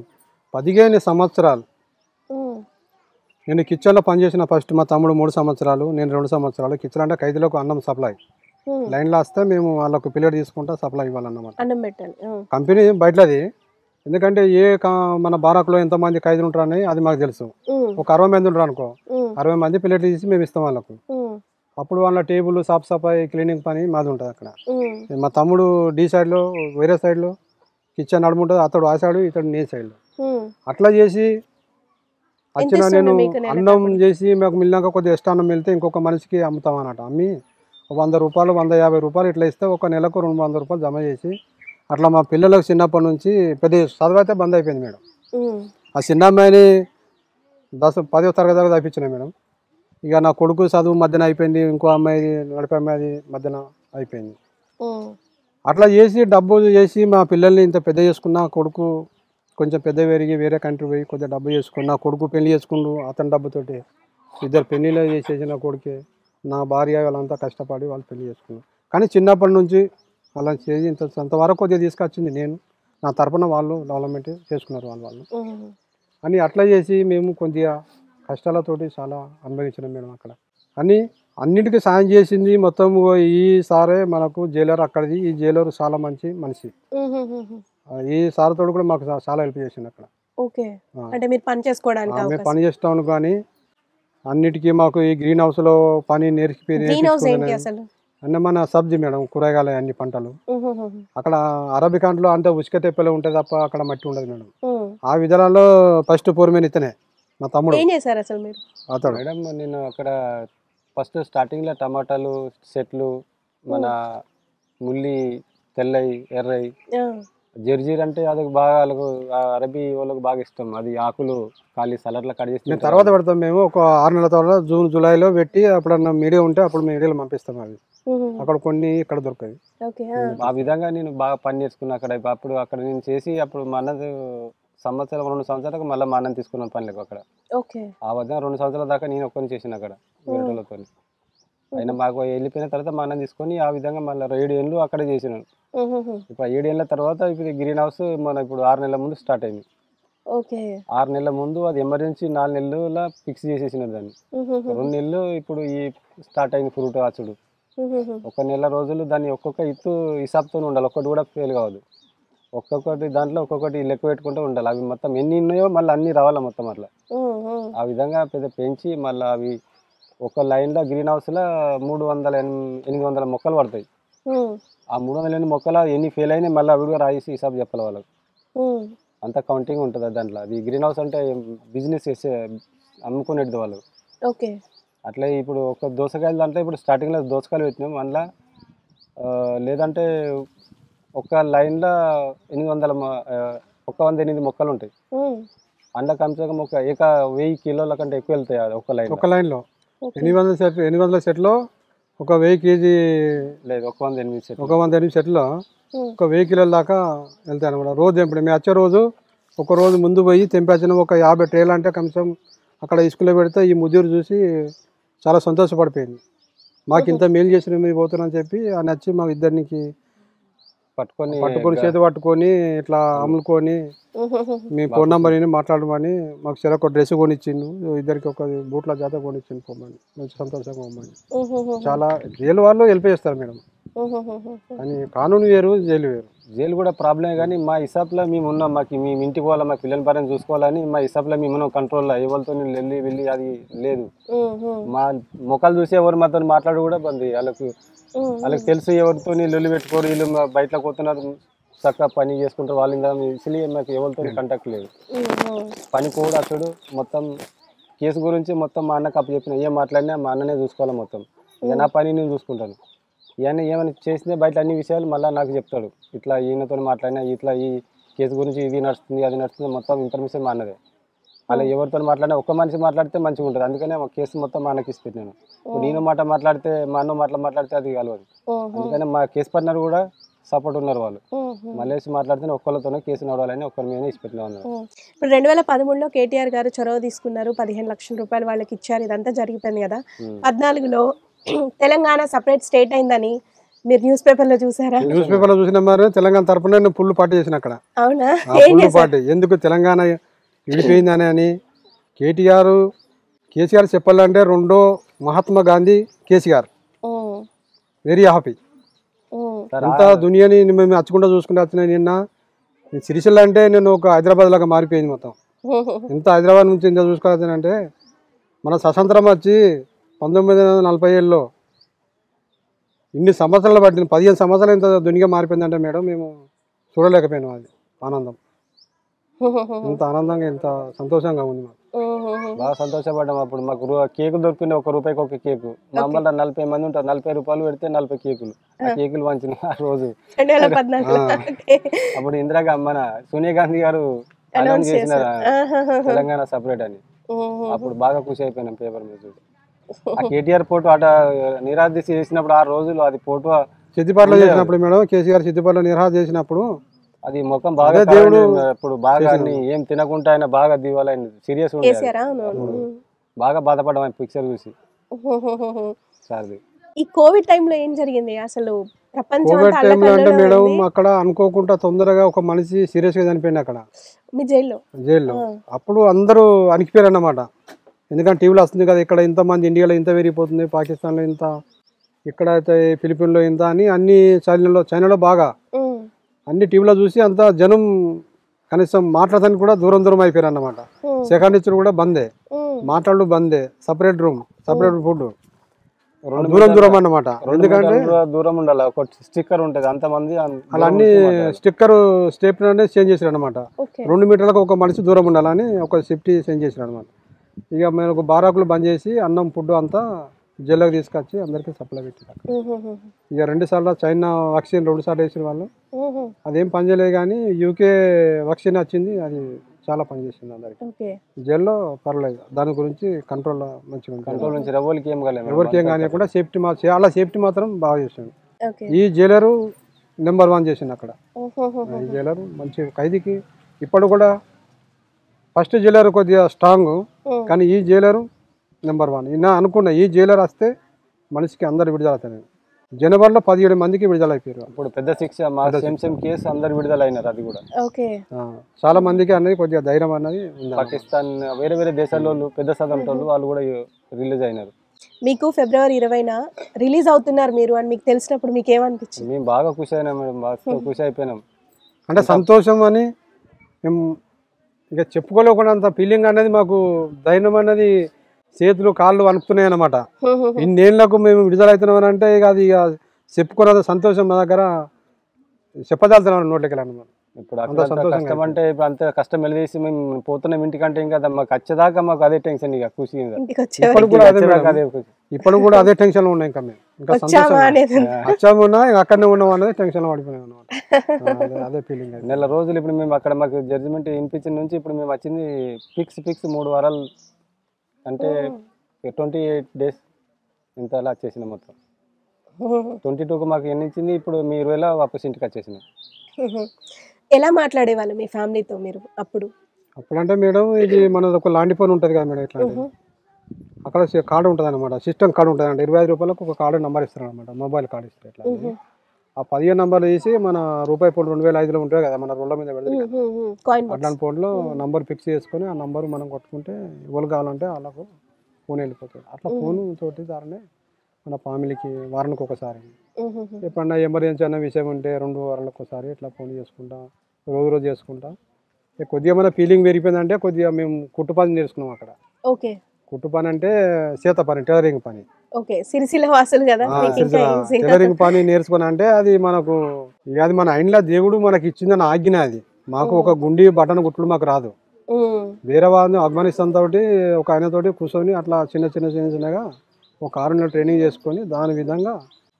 15 సంవత్సరాలు నేను కిచెన్లో పనిచేసిన. ఫస్ట్ మా తమ్ముడు 3 సంవత్సరాలు, నేను 2 సంవత్సరాలు. కిచెన్ అంటే ఖైదీలకు అన్నం సప్లై లైన్లో వస్తే మేము వాళ్ళకు పిల్లలు తీసుకుంటా సప్లై ఇవ్వాలన్నమాట. అన్నం పెట్టాలి. కంపెనీ బయటది. ఎందుకంటే మన బారాకులో ఎంతమంది ఖైదీలు ఉంటారని అది మాకు తెలుసు. ఒక 60 మంది ఉంటారు అనుకో, 60 మంది ప్లేట్లు తీసి మేము ఇస్తాం వాళ్ళకు. అప్పుడు వాళ్ళ టేబుల్ సాఫ్ సఫాయి క్లీనింగ్ పని మాది ఉంటుంది అక్కడ. మా తమ్ముడు డి సైడ్లో, వేరే సైడ్లో కిచెన్ నడుము ఉంటుంది. అతడు ఆ సైడు, ఇతడు నీ సైడ్లో. అట్లా చేసి వచ్చిన నేను అన్నం చేసి మాకు మిల్లినాక కొద్దిగా ఎక్స్ట్రా అన్నం వెళ్తే ఇంకొక మనిషికి అమ్ముతాం అన్నట్టు. అమ్మి 100 రూపాయలు 150 రూపాయలు ఇట్లా ఇస్తే ఒక నెలకు 200 రూపాయలు జమ చేసి అట్లా మా పిల్లలకు చిన్నప్పటి నుంచి పెద్ద చదువు అయితే బంద్ అయిపోయింది మేడం. ఆ చిన్న అమ్మాయిని 10వ తరగతి దాకా చదివించిన మేడం. ఇక నా కొడుకు చదువు మధ్యన అయిపోయింది, ఇంకో అమ్మాయి నడిపే అమ్మాయి మధ్యన అయిపోయింది. అట్లా చేసి డబ్బు చేసి మా పిల్లల్ని ఇంత పెద్ద చేసుకున్న. కొడుకు కొంచెం పెద్ద పెరిగి వేరే కంట్రీ పోయి కొద్దిగా డబ్బు చేసుకున్న. కొడుకు పెళ్లి చేసుకుండు అతని డబ్బుతోటి. 2 పెళ్ళిళ్ళు చేసేసిన కొడుకే. నా భార్య వాళ్ళంతా కష్టపడి వాళ్ళు పెళ్లి చేసుకున్నారు. కానీ చిన్నప్పటి నుంచి వాళ్ళని చేసి ఇంతవరకు కొద్దిగా తీసుకొచ్చింది నేను. నా తరపున వాళ్ళు డెవలప్మెంట్ చేసుకున్నారు వాళ్ళు. అని అట్లా చేసి మేము కొద్దిగా కష్టాలతోటి చాలా అనుభవించినాం మేడం అక్కడ. అని అన్నిటికీ సాయం చేసింది మొత్తం ఈ సారే మనకు జైలర్ అక్కడిది. ఈ జైలర్ చాలా మంచి మనిషి. ఈ సార్ తోడు కూడా మాకు చాలా హెల్ప్ చేసింది అక్కడ. మీరు పని చేసుకోవడానికి మేము పని చేస్తాను. కానీ అన్నిటికీ మాకు ఈ గ్రీన్ హౌస్లో పని నేర్చుకుని అంటే మన సబ్జీ మేడం, కూరగాయలు అన్ని పంటలు. అక్కడ అరబికాంట్లో అంటే ఉసుక తెప్పలే ఉంటుంది తప్ప అక్కడ మట్టి ఉండదు మేడం. ఆ విధానంలో ఫస్ట్ ఫోర్మెన్ ఇతనే మా తమ్ముడు. అతడు మేడం నేను అక్కడ ఫస్ట్ స్టార్టింగ్లో టమాటాలు సెట్లు, మన ముల్లి తెల్లయి ఎర్రయి జర్జీర్ అంటే అది బాగా వాళ్ళకు అరబీ వాళ్ళకి బాగా ఇష్టం. అది ఆకులు ఖాళీ సలాడ్లో కట్ చేసి మేము తర్వాత పెడతాం. మేము ఒక 6 నెలల తర్వాత జూన్ జూలైలో పెట్టి అప్పుడన్నా మీడియా ఉంటే అప్పుడు మీడియాలో పంపిస్తాం. అవి అక్కడ కొన్ని ఇక్కడ దొరకాయి. ఆ విధంగా నేను బాగా పని చేసుకున్నా అక్కడ. అప్పుడు అక్కడ నేను చేసి అప్పుడు మా అన్నది సంవత్సరం 2 సంవత్సరాలకు మళ్ళీ మా అన్నని తీసుకున్నాను పనిలోకి అక్కడ. ఆ విధంగా 2 సంవత్సరాల దాకా నేను ఒక్కరిని చేసిన అక్కడ వేరేటోళ్ళతో. అయినా మాకు వెళ్ళిపోయిన తర్వాత మా అన్నని తీసుకొని ఆ విధంగా మళ్ళీ 7 ఏళ్ళు అక్కడే చేసినాను. ఇప్పుడు 7 ఏళ్ళ తర్వాత ఇప్పుడు గ్రీన్ హౌస్ మన ఇప్పుడు 6 నెలల ముందు స్టార్ట్ అయింది. 6 నెలల ముందు అది ఎమర్జెన్సీ 4 నెలల ఫిక్స్ చేసేసిన దాన్ని. 2 నెలలు ఇప్పుడు ఈ స్టార్ట్ అయింది ఫ్రూట్ కాచుడు. 1 నెల రోజులు దాన్ని ఒక్కొక్క ఇత్తు హిసాబ్తో ఉండాలి. ఒక్కటి కూడా ఫెయిల్ కావద్దు. ఒక్కొక్కటి దాంట్లో ఒక్కొక్కటి లెక్క పెట్టుకుంటూ ఉండాలి. అవి మొత్తం ఎన్ని ఉన్నాయో మళ్ళీ అన్ని రావాలి మొత్తం అట్లా. ఆ విధంగా పెద్ద పెంచి మళ్ళీ అవి ఒక లైన్లో గ్రీన్ హౌస్లో 800 మొక్కలు పడతాయి. ఆ 308 మొక్కలు ఎన్ని ఫెయిల్ అయినాయి మళ్ళీ అవి కూడా రాసి హిసాబ్ చెప్పాలి వాళ్ళకి. అంత కౌంటింగ్ ఉంటుంది దాంట్లో. అది గ్రీన్ హౌస్ అంటే బిజినెస్ చేసే అమ్ముకునేది వాళ్ళు. అట్లా ఇప్పుడు ఒక దోసకాయలు దాంట్లో ఇప్పుడు స్టార్టింగ్లో దోసకాయలు పెట్టినాం. అందులో లేదంటే ఒక లైన్లో 108 మొక్కలు ఉంటాయి. అందులో కమ్సే ఒక 1000 కిలోల కంటే ఎక్కువ వెళ్తాయి ఒక లైన్లో. 800 సెట్లో ఒక 1000 కేజీ లేదు, 108 సెట్లో ఒక 1000 కిలోల దాకా వెళ్తాయి అనమాట. రోజు తెంపడం. మేము వచ్చే రోజు ఒక రోజు ముందు పోయి తెంపేసిన ఒక 50 ట్రేలు అంటే కనీసం అక్కడ ఇసుకలో పెడితే ఈ ముదిరు చూసి చాలా సంతోషపడిపోయింది. మాకు ఇంత మేలు చేసిన మీరు పోతున్నారని చెప్పి ఆ నచ్చి మా ఇద్దరికి పట్టుకొని చేతి పట్టుకొని ఇట్లా అమ్ముకొని మీ ఫోన్ నెంబర్ అని మాట్లాడమని మాకు సరే ఒక డ్రెస్ కొనిచ్చిండు. ఇద్దరికి ఒక బూట్ల జాత కొనిచ్చిండు. పోమని మంచి సంతోషంగా పోమని. చాలా జైలు వాళ్ళు హెల్ప్ చేస్తారు మేడం. కానీ కానూను వేరు, జైలు వేరు. జైలు కూడా ప్రాబ్లమే. కానీ మా హిసాబ్లో మేము ఉన్నాం. మాకు మేము ఇంటికి పోవాలి, మా పిల్లల భార్యను చూసుకోవాలని మా హిసాబ్లో మేము ఉన్నాం కంట్రోల్లో. ఎవరితో వెళ్ళి అది లేదు. మా ముఖాలు చూసి ఎవరు మాతో మాట్లాడు కూడా బంద్. వాళ్ళకి తెలుసు ఎవరితో లొల్లి పెట్టుకోరు, వీళ్ళు బయటకు పోతున్నారు, చక్కగా పని చేసుకుంటారు వాళ్ళు. ఇసలి మాకు ఎవరితో కాంటాక్ట్ లేదు. పని కూడా అసలు మొత్తం కేసు గురించి మొత్తం మా అన్నకు అప్పు చెప్పిన. ఏం మాట్లాడినా మా అన్ననే చూసుకోవాలి మొత్తం. ఇక నా పని నేను చూసుకుంటాను. ఇవన్నీ ఏమైనా చేసినా బయట అన్ని విషయాలు మళ్ళీ నాకు చెప్తాడు. ఇట్లా ఈయనతో మాట్లాడినా ఇట్లా ఈ కేసు గురించి ఇది నడుస్తుంది అది నడుస్తుంది మొత్తం ఇన్ఫర్మేషన్ మా అన్నదే. అలా ఎవరితో మాట్లాడినా ఒక్క మనిషి మాట్లాడితే మంచిగా ఉంటుంది. అందుకనే మా కేసు మొత్తం మా అన్నకి ఇచ్చి పెట్టినాను. నేను మాట మాట్లాడితే మా అన్న మాట్లాడితే అది కలవదు. అందుకనే మా కేసు పార్ట్నర్ కూడా సపోర్ట్ ఉన్నారు. వాళ్ళు మలేసి మాట్లాడితే ఒక్కళ్ళతోనే కేసు నడవాలని ఒక్కరి మీద ఇచ్చి పెట్టినా ఉన్నారు. ఇప్పుడు 2013లో కేటీఆర్ గారు చొరవ తీసుకున్నారు. 15 లక్షల రూపాయలు వాళ్ళకి ఇచ్చారు. ఇదంతా జరిగిపోయింది కదా. 14లో తెలంగాణ సపరేట్ స్టేట్ అయిందని మీరు న్యూస్ పేపర్లో చూసారా? న్యూస్ పేపర్లో చూసిన మరి తెలంగాణ తరపున నేను ఫుల్ పార్టీ చేసిన అక్కడ. అవునా? ఫుల్ పార్టీ ఎందుకు తెలంగాణ విడిపోయిందని అని కేసీఆర్ చెప్పాలంటే రెండో మహాత్మా గాంధీ కేసీఆర్. Very happy. అంత దునియాని మేము అచ్చకుండా చూసుకుంటే వచ్చినాయి. నిన్న సిరిసిల్ల అంటే నేను ఒక హైదరాబాద్ లాగా మారిపోయింది మొత్తం. ఎంత హైదరాబాద్ నుంచి ఎంత చూసుకోవాలంటే మన స్వతంత్రం వచ్చి 1947లో ఇన్ని సంవత్సరాలు పట్టింది. 15 సంవత్సరాలు ఎంత దునిగా మారిపోయిందంటే మేడం మేము చూడలేకపోయినాం. అది ఆనందం. ఎంత ఆనందంగా ఎంత సంతోషంగా ఉంది మాకు. బాగా సంతోషపడ్డాం. అప్పుడు మాకు కేకులు దొరుకుతున్నాయి. 1 రూపాయికి ఒక కేకు. మామూలుగా 40 మంది ఉంటారు. 40 రూపాయలు పెడితే 40 కేకులు. ఆ కేకులు పంచినాయి ఆ రోజు. అప్పుడు మన సోనియా గాంధీ గారు అనౌన్స్ చేసినారు తెలంగాణ సపరేట్ అని. అప్పుడు బాగా ఖుషి అయిపోయినాం పేపర్ మీద చూసి. ఆ కేటీఆర్ ఫోటో అట నిరాదీక్ష చేసినప్పుడు ఆ రోజులు అది ఫోటో సిద్దిపేటలో చేసినప్పుడు మేడం కేసీఆర్ సిద్దిపేటలో నిరాదీక్ష చేసినప్పుడు అది ముఖం బాగా దేవుడు ఇప్పుడు బాగా ఏం తినకుండా ఆయన బాగా దివాలైంది. సీరియస్ బాగా బాధపడ్డాం పిక్చర్ చూసి. ఈ కోవిడ్ టైంలో ఏం జరిగింది అసలు? కోవిడ్ టైంలో అంటే మేడం అక్కడ అనుకోకుండా తొందరగా ఒక మనిషి సీరియస్ గా చనిపోయింది అక్కడ మీ జైల్లో. అప్పుడు అందరూ అనికిపోయారు అన్నమాట. ఎందుకంటే టీవీలో వస్తుంది కదా, ఇక్కడ ఇంతమంది ఇండియాలో ఇంత పెరిగిపోతుంది, పాకిస్తాన్లో ఇంత, ఇక్కడైతే ఫిలిపిన్లో ఇంత అని అన్ని చైనాలో బాగా అన్ని టీవీలో చూసి అంత జనం కనీసం మాట్లాడడానికి కూడా దూరం అయిపోయారు అన్నమాట. సెకండ్ ఇచ్చుడు కూడా బందే, మాట్లాడు బందే, సపరేట్ రూమ్, సపరేట్ ఫుడ్, దూరం అన్నమాట. ఎందుకంటే దూరం ఉండాలి. ఒక స్టిక్కర్ ఉంటుంది అంతమంది అలా అన్ని స్టిక్కర్ స్టెప్ అనేది చేంజ్ చేశారు అనమాట. 2 మీటర్లకు ఒక మనిషి దూరం ఉండాలని ఒక సేఫ్టీ చేంజ్ చేశారు అనమాట. ఇక మేము ఒక బారాకులు బంద్ చేసి అన్నం ఫుడ్ అంతా జైల్లోకి తీసుకొచ్చి అందరికీ సప్లై పెట్టారు. ఇక 2 సార్లు చైనా వ్యాక్సిన్ 2 సార్లు వేసిన వాళ్ళు అదేం పనిచేయలేదు, కానీ యూకే వ్యాక్సిన్ వచ్చింది, అది చాలా పనిచేసింది అందరికి. జైల్లో పర్లేదు, దాని గురించి కంట్రోల్ మంచిగా ఉంది. కంట్రోల్ నుంచి ఎవరికి ఏం కానివ్వకుండా సేఫ్టీ చాలా సేఫ్టీ మాత్రం బాగా చేసిండు. ఈ జైలరు నెంబర్ 1 చేసిండు అక్కడ. ఈ జైలరు మంచి ఖైదీకి ఇప్పుడు కూడా ఫస్ట్ జైలర్ కొద్దిగా స్ట్రాంగ్, కానీ ఈ జైలరు నెంబర్ 1. ఈయన అనుకున్న ఈ జైలర్ వస్తే మనిషికి అందరు విడుదల అవుతారు. జనవరిలో 17 మందికి విడుదల అయిపోయారు. ఇప్పుడు పెద్ద శిక్ష సేమ్ కేసు అందరు విడుదల అయినారు. అది కూడా చాలా మందికి అనేది కొద్దిగా ధైర్యం అన్నది పాకిస్తాన్ వేరే వేరే దేశాల్లో పెద్ద చదువులు వాళ్ళు కూడా రిలీజ్ అయినారు. మీకు ఫిబ్రవరి 20న రిలీజ్ అవుతున్నారు మీరు అని మీకు తెలిసినప్పుడు మీకు ఏమనిపించింది? మేము బాగా ఖుషి అయినాం మేడం, బాగా ఖుషి అయిపోయినాం. అంటే సంతోషం అని మేము ఇక చెప్పుకోలేకున్నంత ఫీలింగ్ అనేది, మాకు ధైర్యం అన్నది చేతులు కాళ్ళు వణుకుతున్నాయి అన్నమాట. ఇన్నేళ్లకు మేము విడుదల అవుతున్నాం అంటే ఇక అది ఇక చెప్పుకున్న సంతోషం మా దగ్గర చెప్పదాల్తున్నాం నోట్లకి అన్నమాట. ఇప్పుడు కష్టం అంటే ఇప్పుడు అంత కష్టం వెళ్ళేసి మేము పోతున్నాం ఇంటికంటే ఇంకా మాకు వచ్చేదాకా మాకు అదే టెన్షన్, ఇక ఖుషి. ఇప్పుడు కూడా అదే టెన్షన్ ఉన్నాయి. ఇంకా మేము ఇంకా వచ్చామున్నా అక్కడనే ఉన్నాం అనేది టెన్షన్ పడిపోయాం అన్నమాట. అదే ఫీలింగ్. నెల రోజులు ఇప్పుడు మేము అక్కడ మాకు జడ్జిమెంట్ వినిపించిన నుంచి ఇప్పుడు మేము వచ్చింది ఫిక్స్ 3 వారాలు అంటే 28 డేస్ ఇంత అలా వచ్చేసినాం. మొత్తం 22కు మాకు ఎన్నించింది. ఇప్పుడు మీ 20లో వాపస్ ఇంటికి వచ్చేసినాం. ఎలా మాట్లాడేవాళ్ళు మీ ఫ్యామిలీతో మీరు అప్పుడు? అప్పుడంటే మేడం ఇది మనది ఒక లాంటి ఫోన్ ఉంటుంది కదా మేడం, ఇట్లా అక్కడ కార్డు ఉంటుంది అనమాట, సిస్టమ్ కార్డు ఉంటుంది అంటే 25 రూపాయలకు ఒక కార్డు నెంబర్ ఇస్తారు అనమాట, మొబైల్ కార్డు ఇస్తారు. ఇట్లా ఆ 15 నంబర్లు తీసి మన రూపాయి ఫోన్ 2005లో ఉంటుంది కదా మన రోడ్ల మీద పెడతారు, అట్లాంటి ఫోన్లో నంబర్ ఫిక్స్ చేసుకొని ఆ నంబర్ మనం కొట్టుకుంటే ఎవరు కావాలంటే వాళ్ళకు ఫోన్ వెళ్ళిపోతుంది. అట్లా ఫోన్ తోటి దారినే మన ఫ్యామిలీకి వారానికి ఒకసారి, ఎప్పుడన్నా ఎమర్జెన్సీ అన్న విషయం ఉంటే 2 వారాలకు ఒకసారి ఇట్లా ఫోన్ చేసుకుంటా, రోజు చేసుకుంటా. కొద్దిగా మన ఫీలింగ్ పెరిగిపోయిందంటే కొద్దిగా మేము కుట్టు పని నేర్చుకున్నాం అక్కడ. కుట్టు పని అంటే చేత పని, టైలరింగ్ పని. టైలరింగ్ పని నేర్చుకున్నా అంటే అది మనకు అది మన ఇంట్లో దేవుడు మనకి ఇచ్చిందని ఆజ్ఞ. అది మాకు ఒక గుండి బటన్ గుట్లు మాకు రాదు. వేరే వాళ్ళని ఆఫ్ఘనిస్తాన్ తోటి ఒక ఆయనతోటి కూర్చొని అట్లా చిన్నగా ఒక 6 నెలలు ట్రైనింగ్ చేసుకొని దాని విధంగా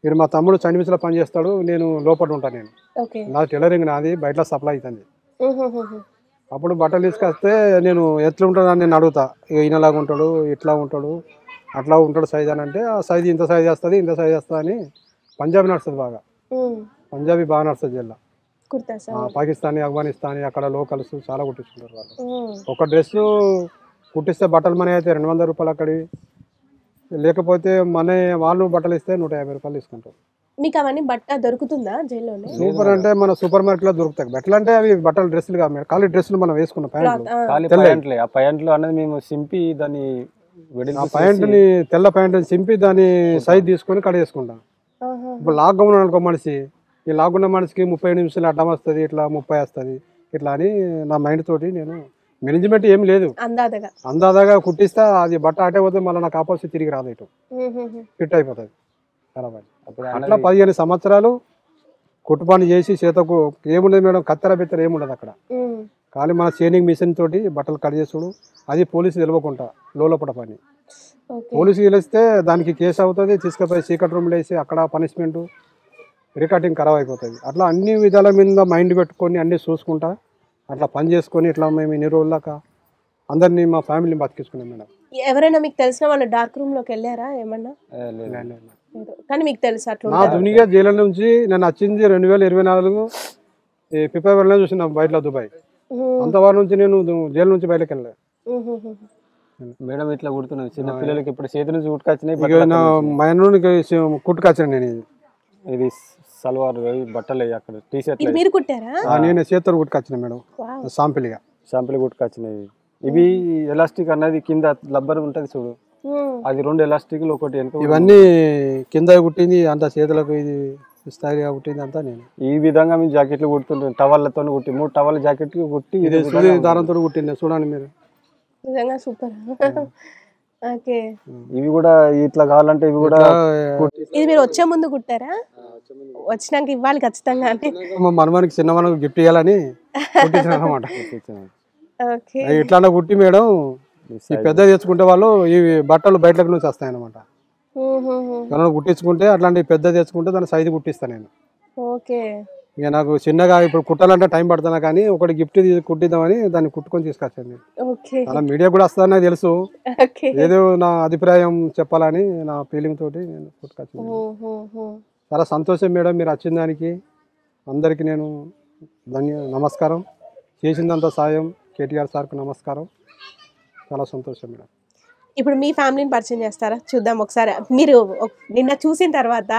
మీరు మా తమ్ముడు చండిమిస్లో పని చేస్తాడు, నేను లోపల ఉంటాను. నేను నా టైలరింగ్ నాది బయట సప్లై అవుతుంది. అప్పుడు బట్టలు తీసుకొస్తే నేను ఎట్లా ఉంటానని నేను అడుగుతా, ఈయనలాగా ఉంటాడు, ఇట్లా ఉంటాడు, అట్లా ఉంటాడు సైజ్ అని అంటే ఆ సైజ్ ఇంత సైజ్ వస్తుంది ఇంత సైజ్ వస్తుంది అని. పంజాబీ నడుస్తుంది బాగా, పంజాబీ బాగా నడుస్తుంది జిల్లా. పాకిస్తానీ, ఆఫ్ఘనిస్తానీ అక్కడ లోకల్స్ చాలా కుట్టించుకుంటారు వాళ్ళు. ఒక డ్రెస్ కుట్టిస్తే బట్టలు మనీ అయితే 200 రూపాయలు అక్కడి, లేకపోతే మన వాళ్ళు బట్టలు ఇస్తే 150 రూపాయలు తీసుకుంటారు. మీకు అవన్నీ బట్ట దొరుకుతుందా జైల్లోనే? సూపర్ అంటే మన సూపర్ మార్కెట్ లో దొరుకుతాయి బట్టలు. అంటే అవి బట్టలు డ్రెస్సులు కాదు, ఖాళీ డ్రెస్సులు మనం వేసుకున్న ప్యాంట్లు అనేది మేము సింపి దాన్ని ప్యాంటుని తెల్ల ప్యాంటుని సింపి దాన్ని సైజ్ తీసుకొని కట్ చేసుకుంటాం. ఇప్పుడు లాగ్గా ఉన్నాడు అనుకో మనిషి, ఈ లాగున్న మనిషికి 30 నిమిషాలు అడ్డం వస్తుంది, ఇట్లా 30 వస్తుంది, ఇట్లా అని నా మైండ్ తోటి నేను మేనేజ్మెంట్ ఏం లేదు, అందాదాగా కుట్టిస్తా. అది బట్ట అటే పోతే మళ్ళీ నాకు ఆపోజిట్ తిరిగి రాదు, ఇటు ఫిట్ అయిపోతుంది. అట్లా 15 సంవత్సరాలు కుట్టు పని చేసి చేతకు ఏముండదు మేడం, కత్తెర బెత్తర ఏముండదు అక్కడ. ఖాళీ మన షేనింగ్ మిషన్ తోటి బట్టలు కట్ చేసుడు. అది పోలీసు తెలియకుండా లోపల పని. పోలీసు తెలిస్తే దానికి కేసు అవుతుంది, తీసుకుపోయి సీక్రెట్ రూమ్లో వేసి అక్కడ పనిష్మెంట్, రికార్డింగ్ ఖరాబ్ అయిపోతుంది. అట్లా అన్ని విధాల మీద మైండ్ పెట్టుకొని అన్ని చూసుకుంటా అట్లా పని చేసుకొని ఇట్లా మేము ఇన్ని రోజులక అందరినీ మా ఫ్యామిలీని బతికించుకున్నాం మేడం. ఎవరైనా మీకు తెలిసిన వాళ్ళు డార్క్ రూమ్ లోకి వెళ్ళారా ఏమన్నా? కానీ మీకు తెలుసు అట్లా నా దునియా జైలు నుంచి నేను వచ్చింది 2024 ఫిబ్రవరిలో చూసిన బయట దుబాయ్. అంతవారం నుంచి నేను జైలు నుంచి బయటకు వెళ్ళలేదు మేడం. ఇట్లా కుడుతున్నాను చిన్న పిల్లలకి, ఇప్పుడు చేతి నుంచి కుట్టుకొచ్చినాయి, కుట్టుకొచ్చాను నేను. ఇది సల్వార్ బట్టలు అక్కడ టీ షర్ట్ మీరు కుట్టారా? నేను చేతితో కుట్టుకొచ్చిన మేడం, శాంపిల్ కుట్టుకొచ్చినాయి. ఇవి ఎలాస్టిక్ అన్నది కింద లబ్బర్ ఉంటది చూడు, అది 2 ఎలాస్టిక్లు ఒకటి వెనుక. ఇవన్నీ కింద కుట్టింది అంతా చేతులకు, ఇది స్థాయిగా కుట్టింది అంతా నేను. ఈ విధంగా మేము జాకెట్లు కుడుతుంటాం, టవల్లతో కుట్టి 3 టవల్ జాకెట్లు కుట్టి ఇది దారంతో కుట్టింది చూడండి మీరు. నిజంగా సూపర్. ఓకే, ఇవి కూడా ఇట్లా కావాలంటే ఇవి కూడా. ఇది మీరు వచ్చే ముందు కుట్టారా? వచ్చినాక ఇవ్వాలి ఖచ్చితంగా అంటే మనకి చిన్న మనకు గిఫ్ట్ ఇవ్వాలని కుట్టించాను అన్నమాట. ఇట్లా కుట్టి మేడం ఈ పెద్ద తెచ్చుకుంటే వాళ్ళు ఈ బట్టలు బయటకు నుంచి వస్తాయన్నమాట. ఏమైనా కుట్టించుకుంటే అట్లాంటి పెద్ద తెచ్చుకుంటే దాని సైజు కుట్టిస్తాను నేను. ఓకే. ఇక నాకు చిన్నగా ఇప్పుడు కుట్టాలంటే టైం పడుతున్నా కానీ ఒకటి గిఫ్ట్ కుట్టిద్దామని దాన్ని కుట్టుకొని తీసుకొచ్చాను నేను. ఓకే. అలా మీడియా కూడా వస్తుందని నాకు తెలుసు, ఓకే. ఏదో నా అభిప్రాయం చెప్పాలని నా ఫీలింగ్ తోటి నేను కుట్టుకొచ్చాను. చాలా సంతోషం మేడం మీరు వచ్చిన దానికి. అందరికీ నేను నమస్కారం. చేసిందంత సాయం కేటీఆర్ సార్కు నమస్కారం. చాలా సంతోషం మేడం. ఇప్పుడు మీ ఫ్యామిలీని పరిచయం చేస్తారా చూద్దాం ఒకసారి. మీరు నిన్న చూసిన తర్వాత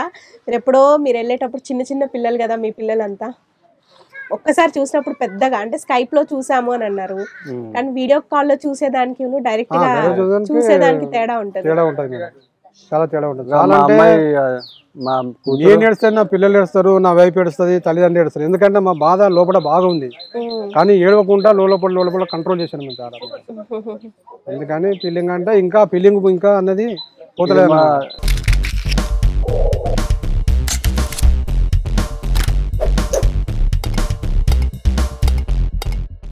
మీరు ఎప్పుడో మీరు వెళ్ళేటప్పుడు చిన్న చిన్న పిల్లలు కదా మీ పిల్లలంతా, ఒక్కసారి చూసినప్పుడు పెద్దగా అంటే స్కైప్ లో చూసాము అని అన్నారు, కానీ వీడియో కాల్ లో చూసేదానికి డైరెక్ట్ గా చూసేదానికి తేడా ఉంటుంది. చాలా తేడా ఉంటుంది. చాలా అంటే నేను ఏడుస్తాను, నా పిల్లలు ఏడుస్తారు, నా వైఫ్ ఏడుస్తుంది, తల్లిదండ్రులు ఏడుస్తారు. ఎందుకంటే మా బాధ లోపల బాగా ఉంది, కానీ ఏడవకుండా లోపల కంట్రోల్ చేశాను మేము చాలా. ఎందుకని ఫీలింగ్ అంటే ఇంకా ఫీలింగ్ ఇంకా అన్నది పోతలేదు.